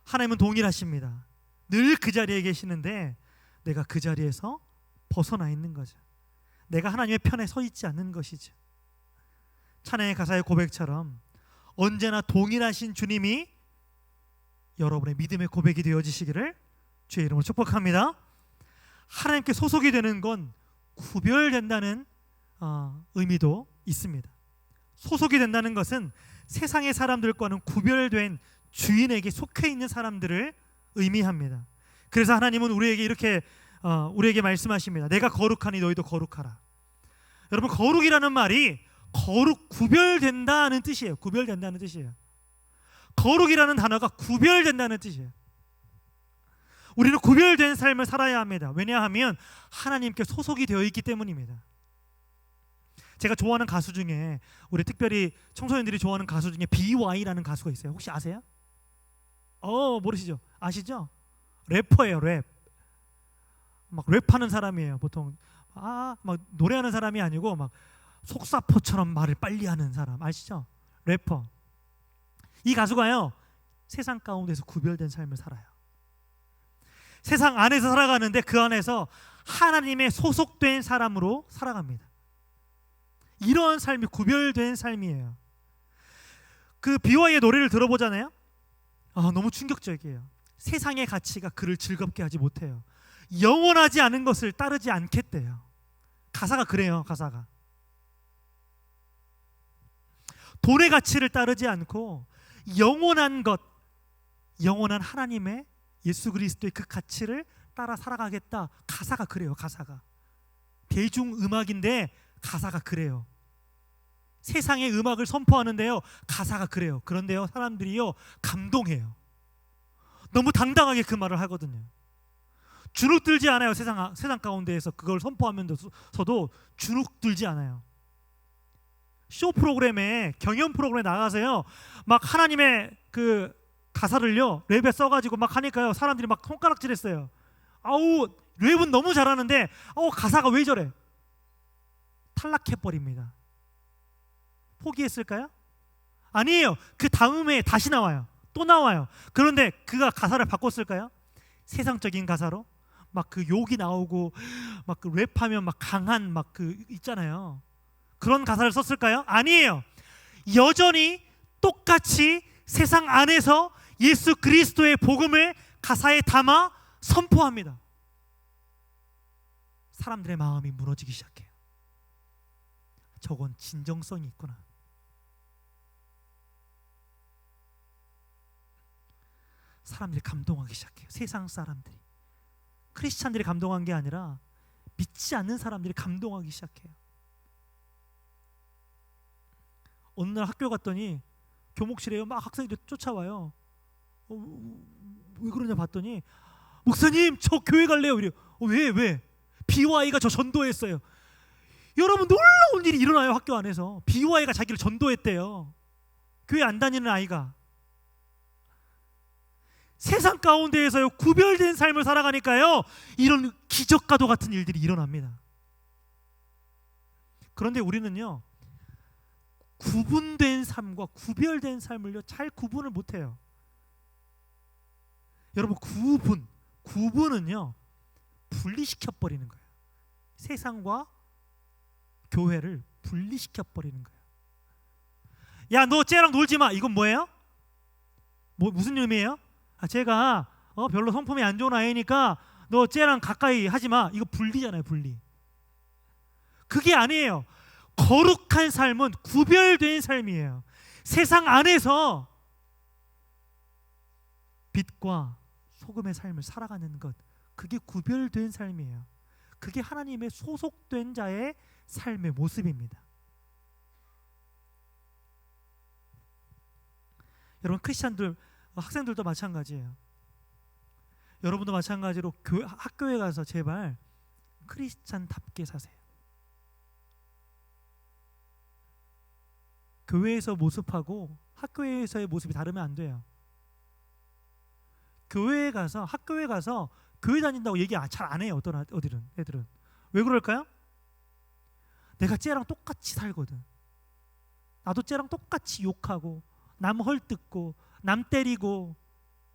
하나님은 동일하십니다. 늘 그 자리에 계시는데 내가 그 자리에서 벗어나 있는 거죠. 내가 하나님의 편에 서 있지 않는 것이죠. 찬양의 가사의 고백처럼 언제나 동일하신 주님이 여러분의 믿음의 고백이 되어지시기를 주의 이름으로 축복합니다. 하나님께 소속이 되는 건 구별된다는 의미도 있습니다. 소속이 된다는 것은 세상의 사람들과는 구별된 주인에게 속해 있는 사람들을 의미합니다. 그래서 하나님은 우리에게 이렇게 우리에게 말씀하십니다. 내가 거룩하니 너희도 거룩하라. 여러분 거룩이라는 말이 구별된다는 뜻이에요. 구별된다는 뜻이에요. 거룩이라는 단어가 구별된다는 뜻이에요. 우리는 구별된 삶을 살아야 합니다. 왜냐하면 하나님께 소속이 되어 있기 때문입니다. 제가 좋아하는 가수 중에 우리 특별히 청소년들이 좋아하는 가수 중에 BY라는 가수가 있어요. 혹시 아세요? 모르시죠? 아시죠? 래퍼예요. 랩. 막 랩하는 사람이에요. 보통 막 노래하는 사람이 아니고 막 속사포처럼 말을 빨리 하는 사람 아시죠? 래퍼. 이 가수가요 세상 가운데서 구별된 삶을 살아요. 세상 안에서 살아가는데 그 안에서 하나님의 소속된 사람으로 살아갑니다. 이러한 삶이 구별된 삶이에요. 그 BY의 노래를 들어보잖아요. 너무 충격적이에요. 세상의 가치가 그를 즐겁게 하지 못해요. 영원하지 않은 것을 따르지 않겠대요. 가사가 그래요. 가사가 돈의 가치를 따르지 않고 영원한 것, 영원한 하나님의 예수 그리스도의 그 가치를 따라 살아가겠다. 가사가 그래요. 가사가 대중음악인데 가사가 그래요. 세상의 음악을 선포하는데요 가사가 그래요. 그런데요 사람들이요 감동해요. 너무 당당하게 그 말을 하거든요. 주눅 들지 않아요. 세상 가운데에서 그걸 선포하면서도 주눅 들지 않아요. 쇼 프로그램에 경연 프로그램에 나가서요 막 하나님의 그 가사를요 랩에 써가지고 막 하니까요 사람들이 막 손가락질했어요. 랩은 너무 잘하는데 가사가 왜 저래? 탈락해 버립니다. 포기했을까요? 아니에요. 그 다음에 다시 나와요. 또 나와요. 그런데 그가 가사를 바꿨을까요? 세상적인 가사로 막 그 욕이 나오고 막 그 랩하면 막 강한 막 그 있잖아요. 그런 가사를 썼을까요? 아니에요. 여전히 똑같이 세상 안에서 예수 그리스도의 복음을 가사에 담아 선포합니다. 사람들의 마음이 무너지기 시작해요. 저건 진정성이 있구나. 사람들이 감동하기 시작해요. 세상 사람들이. 크리스찬들이 감동한 게 아니라 믿지 않는 사람들이 감동하기 시작해요. 어느 날 학교 갔더니 교목실에 막 학생들이 쫓아와요. 왜 그러냐 봤더니 목사님 저 교회 갈래요. 이래요. 왜? BY가 저 전도했어요. 여러분 놀라운 일이 일어나요. 학교 안에서 BY가 자기를 전도했대요. 교회 안 다니는 아이가. 세상 가운데에서요 구별된 삶을 살아가니까요 이런 기적과도 같은 일들이 일어납니다. 그런데 우리는요 구분된 삶과 구별된 삶을요 잘 구분을 못해요. 여러분 구분은요 분리시켜 버리는 거예요. 세상과 교회를 분리시켜 버리는 거예요. 야, 너 쟤랑 놀지 마. 이건 뭐예요? 무슨 의미예요? 제가 별로 성품이 안 좋은 아이니까 너 쟤랑 가까이 하지 마. 이거 분리잖아요, 분리. 그게 아니에요. 거룩한 삶은 구별된 삶이에요. 세상 안에서 빛과 소금의 삶을 살아가는 것, 그게 구별된 삶이에요. 그게 하나님의 소속된 자의 삶의 모습입니다. 여러분 크리스찬들, 학생들도 마찬가지예요. 여러분도 마찬가지로 학교에 가서 제발 크리스찬답게 사세요. 교회에서 모습하고 학교에서의 모습이 다르면 안 돼요. 교회에 가서 학교에 가서 교회 다닌다고 얘기 잘 안 해요. 어떤 애들은 왜 그럴까요? 내가 쟤랑 똑같이 살거든. 나도 쟤랑 똑같이 욕하고 남 헐뜯고 남 때리고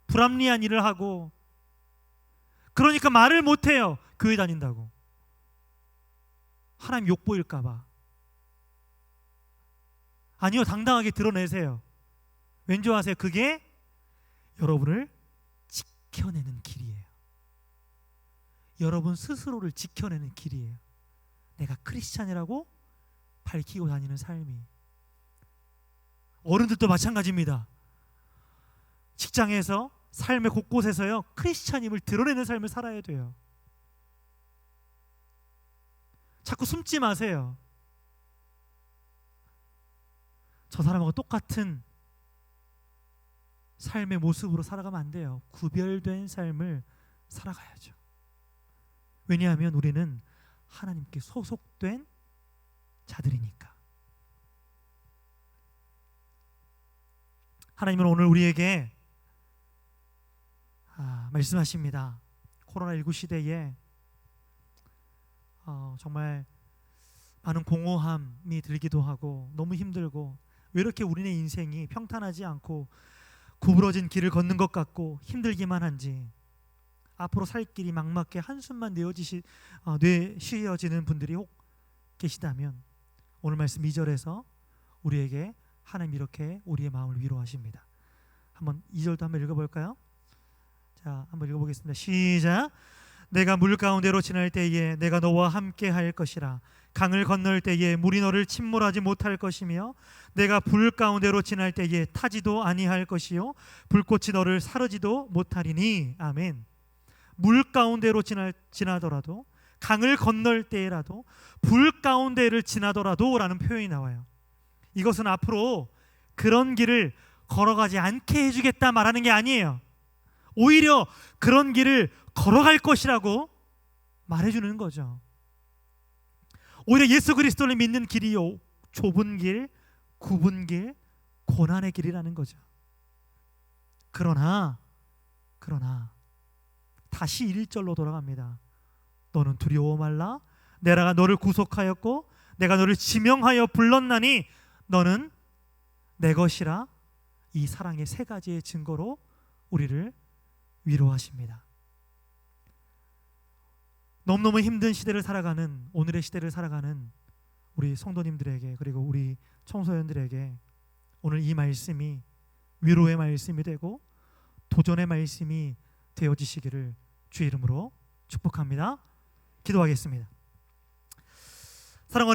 불합리한 일을 하고 그러니까 말을 못해요. 교회 다닌다고. 하나님 욕보일까 봐. 아니요, 당당하게 드러내세요. 왠지 아세요? 그게 여러분을 지켜내는 길이에요. 여러분 스스로를 지켜내는 길이에요. 내가 크리스찬이라고 밝히고 다니는 삶이. 어른들도 마찬가지입니다. 직장에서 삶의 곳곳에서요 크리스찬임을 드러내는 삶을 살아야 돼요. 자꾸 숨지 마세요. 저 사람하고 똑같은 삶의 모습으로 살아가면 안 돼요. 구별된 삶을 살아가야죠. 왜냐하면 우리는 하나님께 소속된 자들이니까. 하나님은 오늘 우리에게 말씀하십니다. 코로나19 시대에 정말 많은 공허함이 들기도 하고 너무 힘들고 왜 이렇게 우리네 인생이 평탄하지 않고 구부러진 길을 걷는 것 같고 힘들기만 한지, 앞으로 살 길이 막막해 한숨만 내쉬어지는 분들이 혹 계시다면 오늘 말씀 2절에서 우리에게 하나님 이렇게 우리의 마음을 위로하십니다. 한번 2절도 한번 읽어볼까요? 자, 한번 읽어보겠습니다. 시작. 내가 물 가운데로 지날 때에 내가 너와 함께 할 것이라. 강을 건널 때에 물이 너를 침몰하지 못할 것이며 내가 불 가운데로 지날 때에 타지도 아니할 것이요 불꽃이 너를 사르지도 못하리니. 아멘. 물 가운데로 지나더라도, 강을 건널 때라도, 불 가운데를 지나더라도 라는 표현이 나와요. 이것은 앞으로 그런 길을 걸어가지 않게 해주겠다 말하는 게 아니에요. 오히려 그런 길을 걸어갈 것이라고 말해주는 거죠. 오히려 예수 그리스도를 믿는 길이요 좁은 길, 굽은 길, 고난의 길이라는 거죠. 그러나 다시 1절로 돌아갑니다. 너는 두려워 말라. 내가 너를 구속하였고 내가 너를 지명하여 불렀나니 너는 내 것이라. 이 사랑의 세 가지의 증거로 우리를 위로하십니다. 너무너무 힘든 시대를 살아가는, 오늘의 시대를 살아가는 우리 성도님들에게, 그리고 우리 청소년들에게 오늘 이 말씀이 위로의 말씀이 되고 도전의 말씀이 되어지시기를 주의 이름으로 축복합니다. 기도하겠습니다.